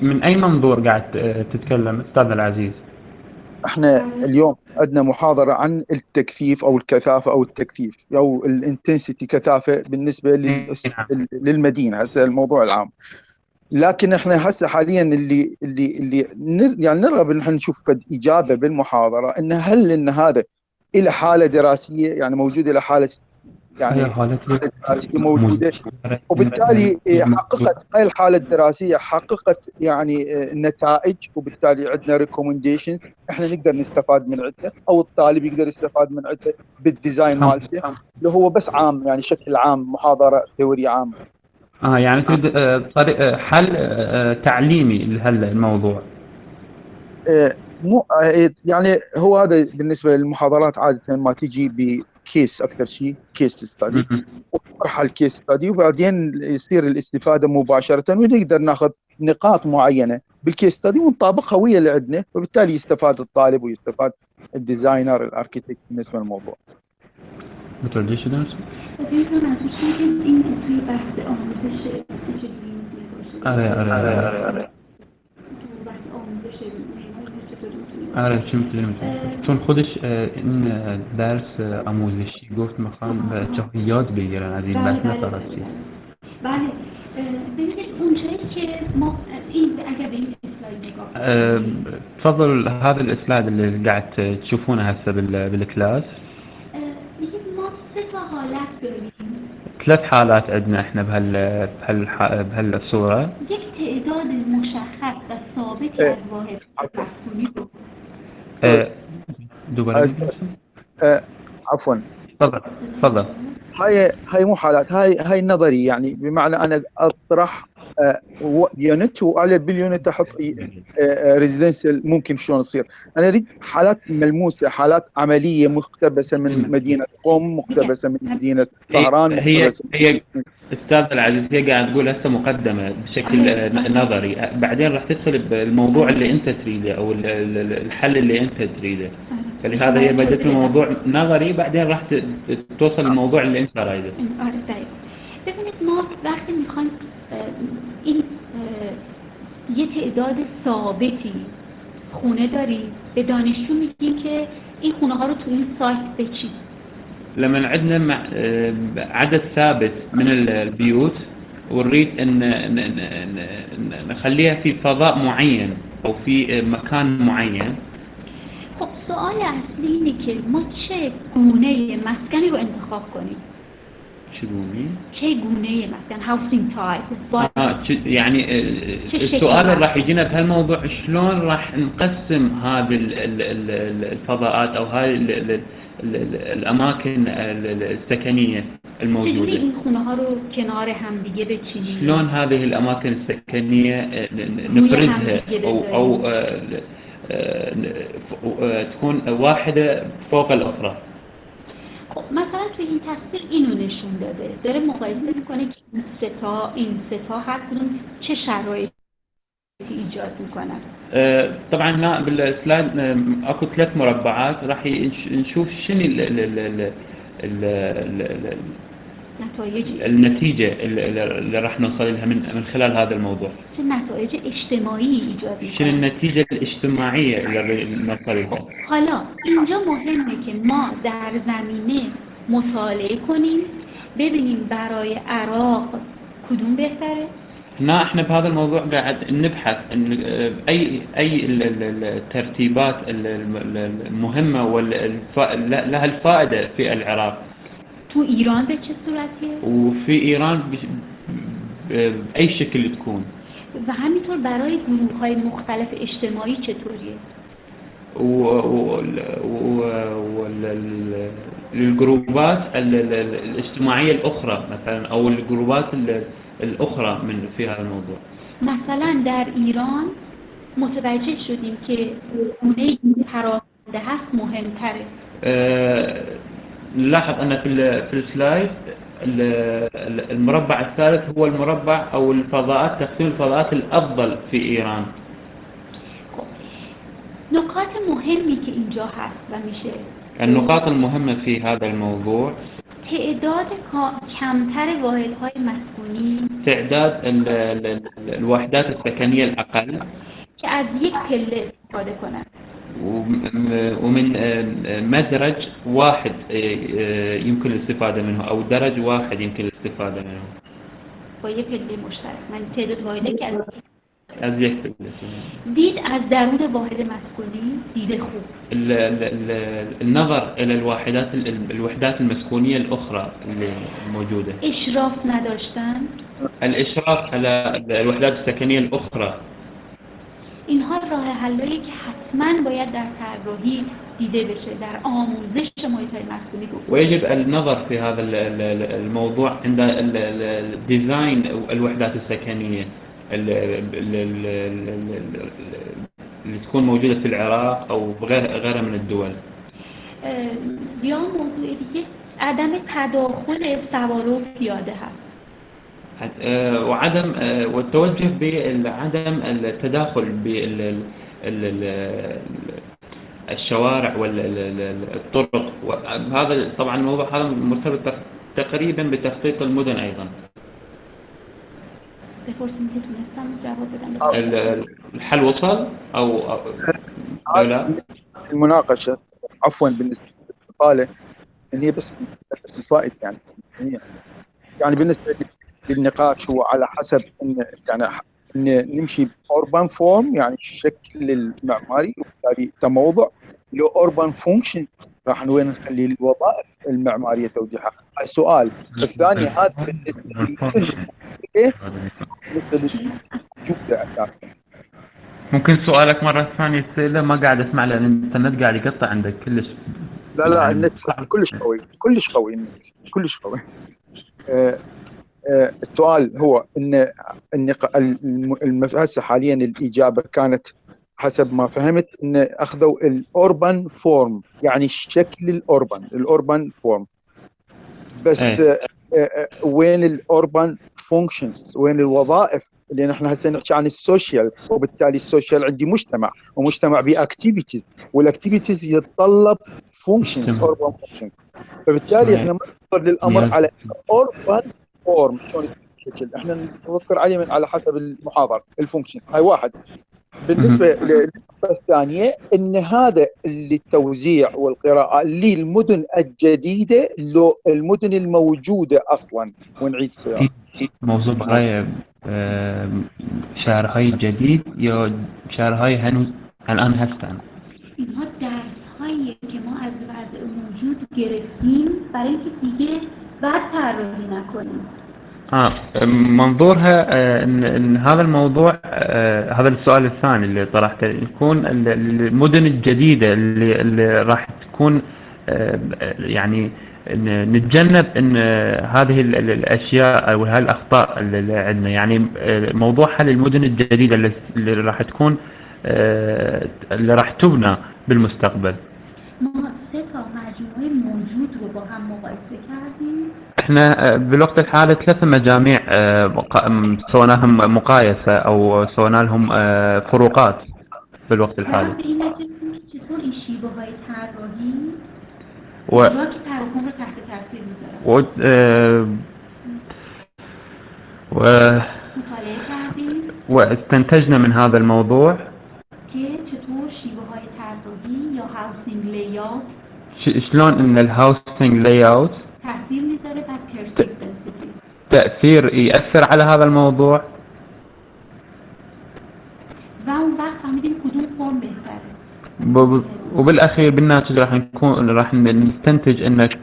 من اي منظور قاعد تتكلم استاذ العزيز؟ احنا اليوم عندنا محاضره عن التكثيف او الكثافه او التكثيف او الانتنسيتي، كثافه بالنسبه للمدينه، هذا الموضوع العام. لكن احنا هسه حاليا اللي يعني نرغب ان احنا نشوف اجابه بالمحاضره ان هل ان هذا الى حاله دراسيه، يعني موجوده الى حاله، يعني حاله دراسيه موجوده، وبالتالي حققت هاي الحاله الدراسيه، حققت يعني نتائج، وبالتالي عندنا ريكومنديشنز احنا نقدر نستفاد من عده، او الطالب يقدر يستفاد من عده بالديزاين مالته، اللي هو بس عام يعني شكل عام، محاضره ثوري عام. يعني تريد طريق حل تعليمي لهالموضوع؟ مو يعني هو هذا بالنسبه للمحاضرات عاده ما تجي بكيس، اكثر شيء كيس ستادي، وطرح الكيس ستادي، وبعدين يصير الاستفاده مباشره، ونقدر ناخذ نقاط معينه بالكيس ستادي ونطابقها ويا اللي عندنا، وبالتالي يستفاد الطالب ويستفاد الديزاينر الاركيتكت بالنسبه للموضوع. متوجه شو درس؟ آره چی میتونیم چون خودش این درس آموزشی گفت میخوام چه یاد بگیرن از این بحث، نه فقط چیز. بله ببینید اونجایی که ما این اگر به این اسلاید نگاه تفضل هذا الاسلايد اللي قاعد تشوفونه هسه بالكلاس. ما سه تا حالت داریم، 3 حالات عندنا احنا بهالصورة. یک تعداد مشخص و ثابتی از واحد مفهومی رو دوباره عفوا تفضل. هاي مو حالات، هاي نظري، يعني بمعنى انا اطرح يونت، وعلى باليونت احط ريزيدنشال ممكن شلون تصير. انا اريد حالات ملموسه، حالات عمليه مقتبسه من مدينه قم، مقتبسه من مدينه طهران، مقتبسه. هي استاذ العزيز هي قاعد تقول هسه مقدمه بشكل نظري، بعدين راح تدخل بالموضوع اللي انت تريده او الحل اللي انت تريده، فلهذا هي بدت الموضوع نظري، بعدين راح توصل للموضوع اللي انت رايده. ببینید ما وقتی میخوایم این یه تعداد ثابتی خونه داریم، به دانشجو میگیم که این خونه ها رو تو این سایت بچید. لما عندنا عدد ثابت من البيوت ونريد ان نخليها في فضاء معين او في مكان معين، سوال اصلی اینه که ما چه گونه مسکنی رو انتخاب کنیم. شلوني؟ چه گونه مسکن هاوسینگ تایپ يعني السؤال اللي راح يجينا بهالموضوع شلون راح نقسم هذه الفضاءات او هاي الاماكن السكنيه الموجوده. این خونه ها رو کنار هم دیگه بچینیم. شلون هذه الاماكن السكنيه نفردها او تكون واحده فوق الاخرى. مثلا توی این تصویر اینو نشون داره مقایسه میکنه که این سه تا هر کدوم چه شرایطی ایجاد میکنن. طبعا هنا بالسلايد اكو 3 مربعات راح نشوف شنو النتيجه اللي راح نوصل لها من خلال هذا الموضوع. چه نتایج اجتماعی ایجاد میکنه. شنو النتيجه الاجتماعيه اللي نوصل لها. حالا اینجا مهمه که ما در زمینه مطالعه کنیم ببینیم برای عراق کدوم بهتره. هنا احنا بهذا الموضوع قاعد نبحث ان اي الترتيبات المهمه لها الفائده في العراق. تو ایران به چه صورتیه؟ وفي ايران باي شكل تكون. و همینطور برای گروه‌های مختلف اجتماعی چطوریه؟ والجروبات الاجتماعيه الاخرى مثلا او الجروبات الاخرى من في هذا الموضوع. مثلا در ایران متوجه شدیم که گونه پرونده هست مهمتره. نلاحظ ان في السلايد المربع الثالث هو المربع او الفضاءات تقسيم الفضاءات الافضل في ايران. نکات مهمی که اینجا هست و میشه النقاط المهمة في هذا الموضوع تعداد کمتر واحدهای مسکونی، تعداد الوحدات السكنية الأقل که از یک پله استفاده کنند ومن مدرج واحد يمكن الاستفادة منه أو درج واحد يمكن الاستفادة منه با یک پله مشترک. من تعداد واحده که از یک پله. دید از درون واحد مسکونی دید خوب. النظر إلى الوحدات المسكونية الأخرى اللي موجودة. اشراف نداشتن. الإشراف على الوحدات السكنية الأخرى. اینها راه حلایی که حتما باید در طراحی دیده بشه، در آموزش محیط‌های مسکونی گفته. ويجب النظر في هذا الموضوع عند الديزاين الوحدات السكنية اللي تكون موجودة في العراق أو غيرها من الدول. یا موضوع دیگه عدم تداخل سواره و پیاده هست. وعدم والتوجه بعدم التداخل بالشوارع والطرق. وهذا طبعا الموضوع هذا مرتبط تقريبا بتخطيط المدن أيضا. الحل وصل أو لا؟ المناقشة عفوا بالنسبة للطالة إن هي بس الفائدة يعني بالنسبة للنقاش هو على حسب إن نمشي urban form يعني الشكل المعماري وبالتالي كموضوع له urban function راح وين نخلي الوظائف المعمارية توزيعها. السؤال الثاني هذا ممكن سؤالك مرة ثانية سيدة ما قاعد اسمع لأن الانترنت قاعد يقطع عندك كلش. لا النت كلش قوي السؤال هو ان هسه حاليا الاجابه كانت حسب ما فهمت ان اخذوا الاوربان فورم يعني الشكل الاوربان فورم بس وين الاوربان فانكشنز وين الوظائف اللي نحن هسه نحكي عن السوشيال وبالتالي السوشيال عندي مجتمع باكتيفيتيز والاكتيفيتيز يتطلب فانكشنز اوربان فانكشنز فبالتالي احنا ما ننظر للامر على اوربان فورم شلون الشكل احنا نفكر عليه من على حسب المحاضره الفانكشنز. هاي واحد. بالنسبه للنقطه الثانيه ان هذا اللي التوزيع والقراءه للمدن الجديده لو المدن الموجوده اصلا ونعيد السياق. موضوع براي شهرهای جدید یا شهرهای هنوز الان هستن؟ اینها درس‌های برای اینکه دیگه بعد طراحی نکنیم. منظورها إن هذا الموضوع، هذا السؤال الثاني اللي طرحته، يكون المدن الجديدة اللي راح تكون يعني نتجنب ان هذه الاشياء او هذه الاخطاء اللي عندنا، يعني موضوع حل المدن الجديدة اللي راح تكون اللي راح تبنى بالمستقبل. ما سه تا مجموعه موجود رو با هم مقایسه کردیم. احنا بالوقت الحالي 3 مجاميع سوينا لهم مقايسة او سوينا لهم فروقات بالوقت الحالي. چطور این شیوه های طراحی و که تراکم رو تحت تاثیر میذاره مطالعه کردیم واستنتجنا من هذا الموضوع که چطور شیوه های طراحی یا هاوسینگ لی‌آوت شلون ان الهاوسنج لاي اوت تاثیر میذاره بر پرسیستنسی، تأثير يأثر على هذا الموضوع، و اون وقت فهمیدیم کدوم فرم بهتره. وبالأخير بالناتج راح نستنتج انك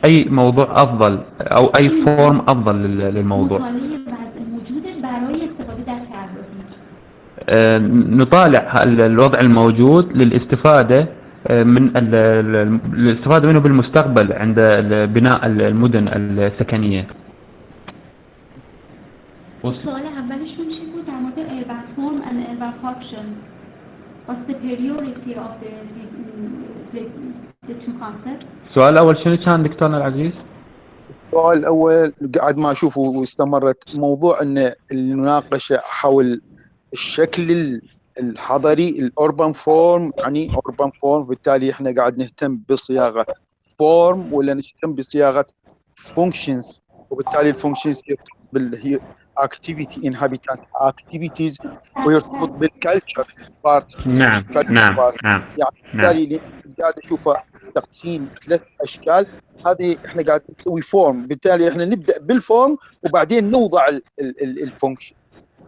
اي موضوع افضل او اي فورم افضل للموضوع. مطالعه وضع موجودش برای استفاده در طراحی. نطالع الوضع الموجود للاستفادة الاستفادة منه بالمستقبل عند بناء المدن السكنية. سوال اولشون چی بود؟ در مورد urban form and urban function. What's the superiority of the two concepts? السؤال الأول شنو كان دكتورنا العزيز؟ السؤال الأول قاعد ما أشوفه واستمرت موضوع أن المناقشة حول الشكل الحضري الأوربان فورم، يعني أوربان فورم، بالتالي إحنا قاعد نهتم بصياغة فورم ولا نهتم بصياغة فونكشنز، وبالتالي الفونكشنز يرتبط بال activity in habitat activities ويرتبط بالكالتشر بارت. نعم نعم نعم. يعني بالتالي اللي قاعد أشوفه تقسيم 3 أشكال، هذه إحنا قاعد نسوي فورم، بالتالي إحنا نبدأ بالفورم وبعدين نوضع الفونكشن.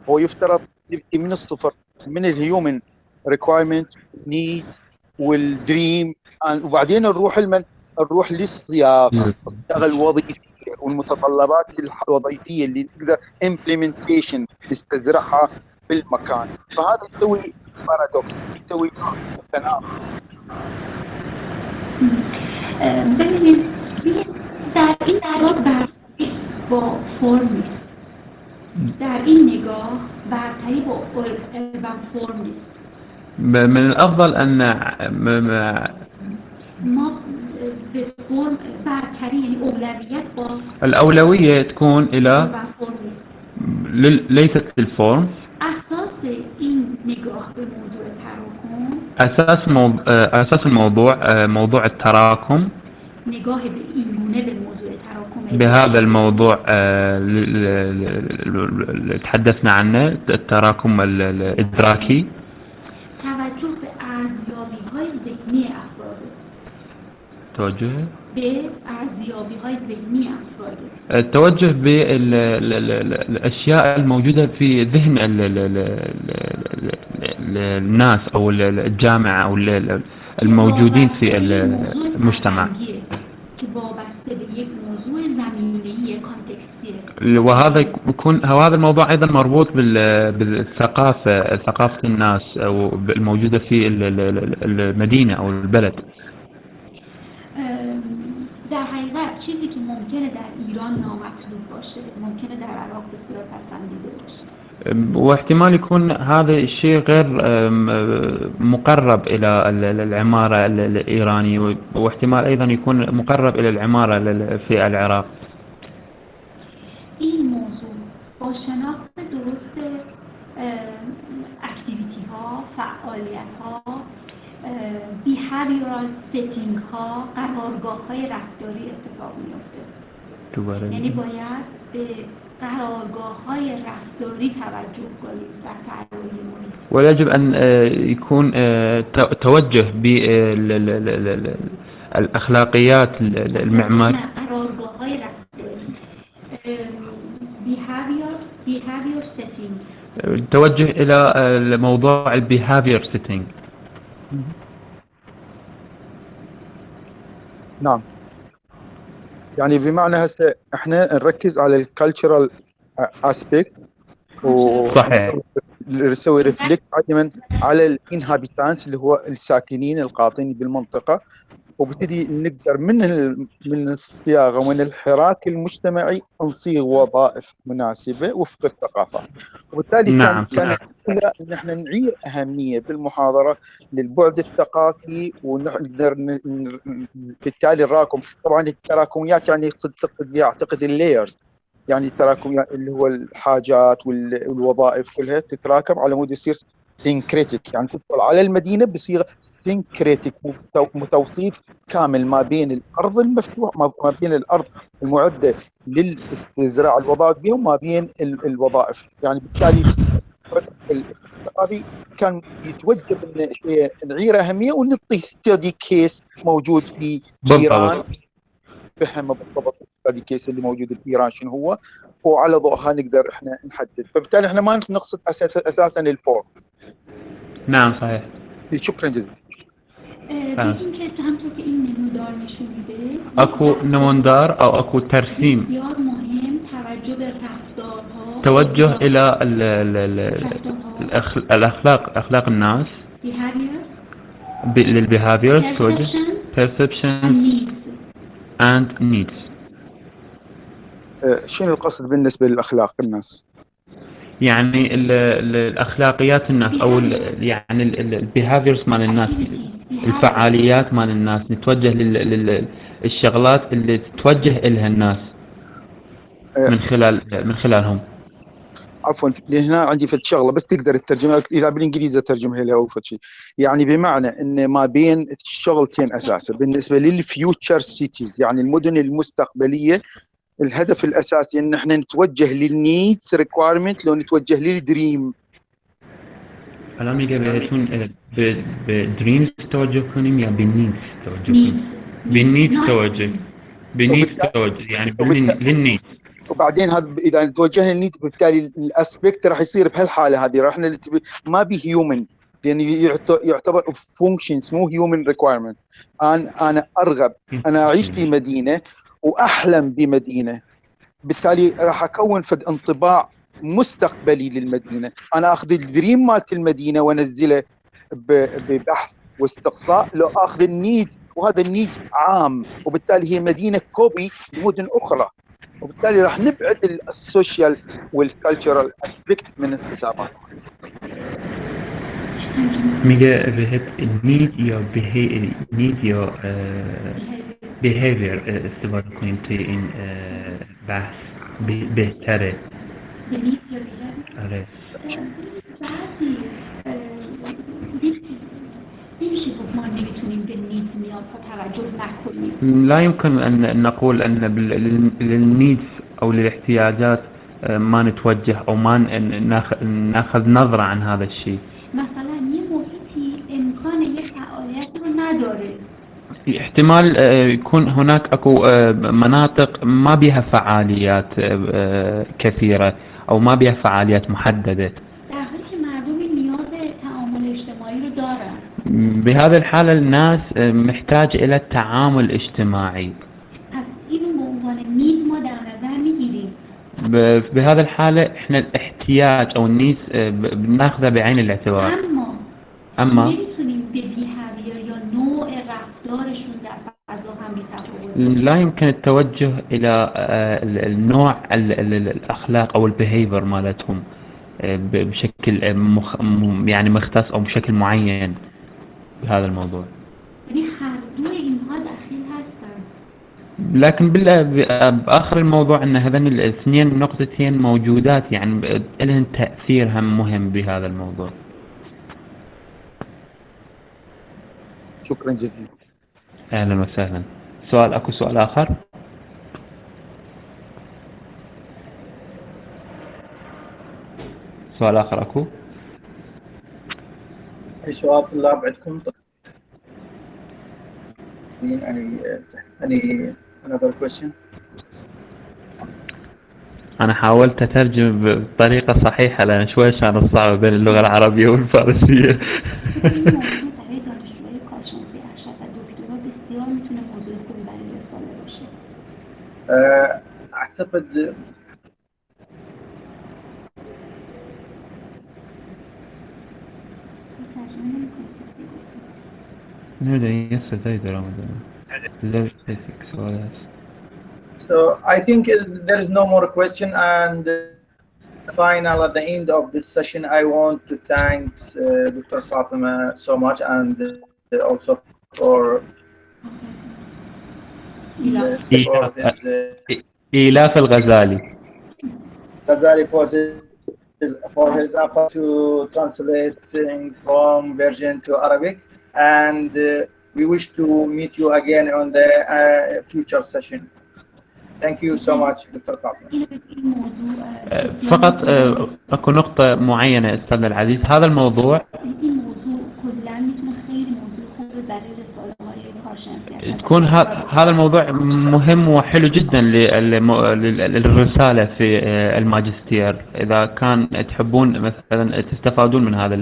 هو يفترض نبدأ من الصفر، من الهيومن ريكوايرمنت نيدز والدريم، وبعدين نروح للصياغة الوظيفية والمتطلبات الوظيفية اللي نقدر implementation نستزرعها بالمكان. فهذا يسوي بارادوكس، يسوي تناقض. ببینید در این نگاه با فرم نیست، در این نگاه برتری با اربن فرم نیست. من الأفضل أن ما به فرم برتری، یعنی اولویت با الأولوية تكون إلى ليست للفورم. اساس این نگاه به موضوع تراکم، أساس الموضوع موضوع التراكم، نگاه به این گونه به موضوع تراکم بهذا الموضوع اللي تحدثنا عنه، التراكم الإدراكي، توجه به ارزیابی‌های ذهنی افراد، توجه به ارزیابی‌های ذهنی افراد، التوجه بالأشياء الموجودة في ذهن الناس أو الجامعة أو الموجودين في المجتمع، وهذا الموضوع أيضا مربوط بالثقافة، ثقافة الناس أو الموجودة في المدينة أو البلد. در حقیقت چیزی که ممکنه در ایران نامطلوب باشه ممکنه در عراق بسیار پسندیده باشه، واحتمال يكون هذا الشيء غير مقرب إلى العمارة الإيرانية، واحتمال أيضا يكون مقرب إلى العمارة في العراق. این موضوع با شناخت درست اکتیویتی ها، فعالیت ها، بیهیویرال ستینگ ها، قرارگاه های رفتاری اتفاق میفته. یعنی باید به قرارگاه های رفتاری توجه کنیم در طراحی محیط. ويجب أن يكون توجه بالأخلاقيات المعمارية، قرارگاه های رفتاری، behavior setting، توجه إلى موضوع behavior setting. نعم. يعني بمعنى هسه احنا نركز على الكالتشرال اسبيكت صحيح. ونسوي ريفلكت دائما على الانهابيتانس اللي هو الساكنين القاطنين بالمنطقه، وبتدي نقدر من الصياغه ومن الحراك المجتمعي نصيغ وظائف مناسبه وفق الثقافه. وبالتالي نعم. كان ان احنا نعير اهميه بالمحاضره للبعد الثقافي، ونقدر بالتالي نراكم طبعا التراكميات، يعني تقصد اعتقد اللايرز، يعني التراكميات اللي هو الحاجات والوظائف كلها تتراكم على مود يصير سينكريتيك، يعني تدخل على المدينه بصيغه سينكريتيك، متوصيف كامل ما بين الارض المفتوح، ما بين الارض المعده للاستزراع الوظائف بها وما بين الوظائف. يعني بالتالي الثقافي كان يتوجب ان شويه نعير اهميه ونعطي ستدي كيس موجود في ايران، بالضبط. فهمه بالضبط ستدي كيس اللي موجود في ايران شنو هو، وعلى ضوءها نقدر احنا نحدد. فبالتالي احنا ما نقصد اساسا الفور. نعم صحيح. شكرا جزيلا. بدون که همطور که این نمودار نشون میده اكو نموندار او اكو ترسيم بسیار مهم توجه به رفتارها، توجه الى الاخلاق، اخلاق الناس، behavior، للبيهافيرز، توجه perception perception and needs. and needs. شنو القصد بالنسبه للاخلاق الناس؟ يعني الاخلاقيات الناس او يعني البيهافيرز مال الناس، الفعاليات مال الناس، نتوجه للشغلات اللي تتوجه إلها الناس من خلالهم. عفوا هنا عندي فد شغله بس تقدر تترجمها اذا بالانجليزي ترجمها لها او فد شيء، يعني بمعنى ان ما بين شغلتين اساسا بالنسبه للفيوتشر سيتيز، يعني المدن المستقبليه، الهدف الاساسي ان احنا نتوجه للنيدز ريكوايرمنت لو نتوجه للدريم. الان میگه بهتون به دريمز توجه کنیم یا به نیدز توجه کنیم؟ به نیدز توجه، به نیدز توجه يعني للنيدز. وبعدين هذا اذا توجهنا للنيد بالتالي الاسبكت راح يصير بهالحاله هذه راح ما بي هيومن، لان يعتبر فانكشنز مو هيومن ريكوايرمنت. انا ارغب، انا اعيش في مدينه واحلم بمدينه، بالتالي راح اكون فد انطباع مستقبلي للمدينه. انا اخذ الدريم مالت المدينه وانزله ببحث واستقصاء، لو اخذ النيد وهذا النيد عام، وبالتالي هي مدينه كوبي لمدن اخرى، وبالتالي راح نبعد السوشيال والكالتشرال اسبكت من الحسابات. میگه بهت need your behavior استفاده کنیم توی این بحث بهتره. آره. ما نمیتونیم به نیز نیاز توجه نکنیم. لا يمكن أن نقول أن للنيدز أو للاحتياجات ما نتوجه أو ما ناخذ نظرة عن هذا الشيء. مثلا یه محیطی امکان یک فعالیت رو نداره. احتمال يكون هناك أكو مناطق ما بها فعاليات كثيرة أو ما بها فعاليات محددة. بهذا الحالة الناس محتاج إلى التعامل الاجتماعي. بهذا الحالة احنا الاحتياج أو النيس بناخذه بعين الاعتبار. أما لا يمكن التوجه إلى النوع الأخلاق أو البيهيفير مالتهم بشكل يعني مختص أو بشكل معين بهذا الموضوع. لكن بآخر الموضوع أن هذين الاثنين النقطتين موجودات، يعني لهن تأثير هم مهم بهذا الموضوع. شكرا جزيلا. أهلا وسهلا. أكو سؤال آخر؟ سؤال آخر أكو؟ أي سؤال طلاب عندكم؟ another question؟ أنا حاولت أترجم بطريقة صحيحة لأن شوي كان صعب بين اللغة العربية والفارسية. اعتقد نبدأ yesterday Ramadan. Very basic سؤالات. so. I think there is no more question, and final at the end of this session, I want to thank Dr. Fatemeh so much, and also for إيلاف الغزالي. Ghazali for his effort to translate from Persian to Arabic, and we wish to meet you again on the future session. Thank you so much, Dr. Fatemeh. فقط اكو نقطة معينة استاذنا العزيز. هذا الموضوع تكون هذا الموضوع مهم وحلو جدا للرسالة في الماجستير. إذا كان تحبون مثلا تستفادون من هذا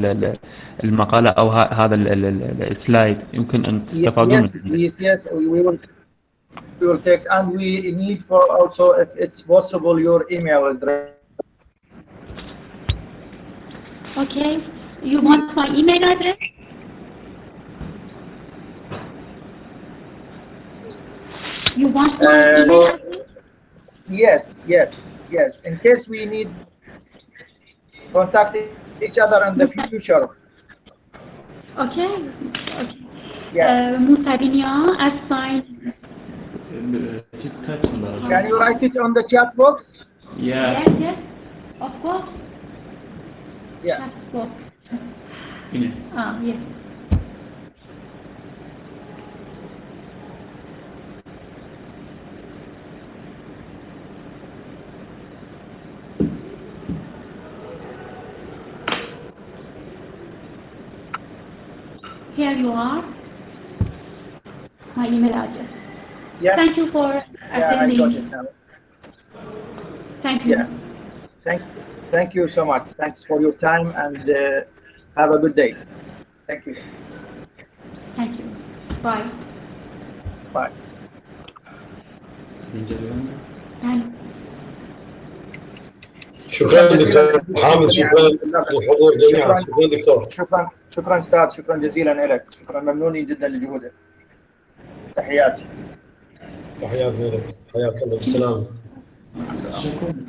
المقالة أو هذا السلايد يمكن أن تستفادون منه. Yes, we will take, and we need for also, if it's possible, your email address. Okay, you want my email address? You want my email address? Yes. In case we need contact each other in the future. Okay. Yeah. Mousavinia @ Can you write it on the chat box? Yeah. Yes, of course. Yeah. Chat box. Yes. Here you are. My email address. Yeah. Thank you for attending. I got it now. Thank you. Yeah. Thank you so much. Thanks for your time, and have a good day. Thank you. Thank you. Bye. Bye. شكرا دكتور حامد، شكرا للحضور جميعا. شكرا دكتور. شكرا استاذ، شكرا جزيلا لك، شكرا، ممنونين جدا لجهودك. تحياتي لك، حياك الله بالسلامه. السلام.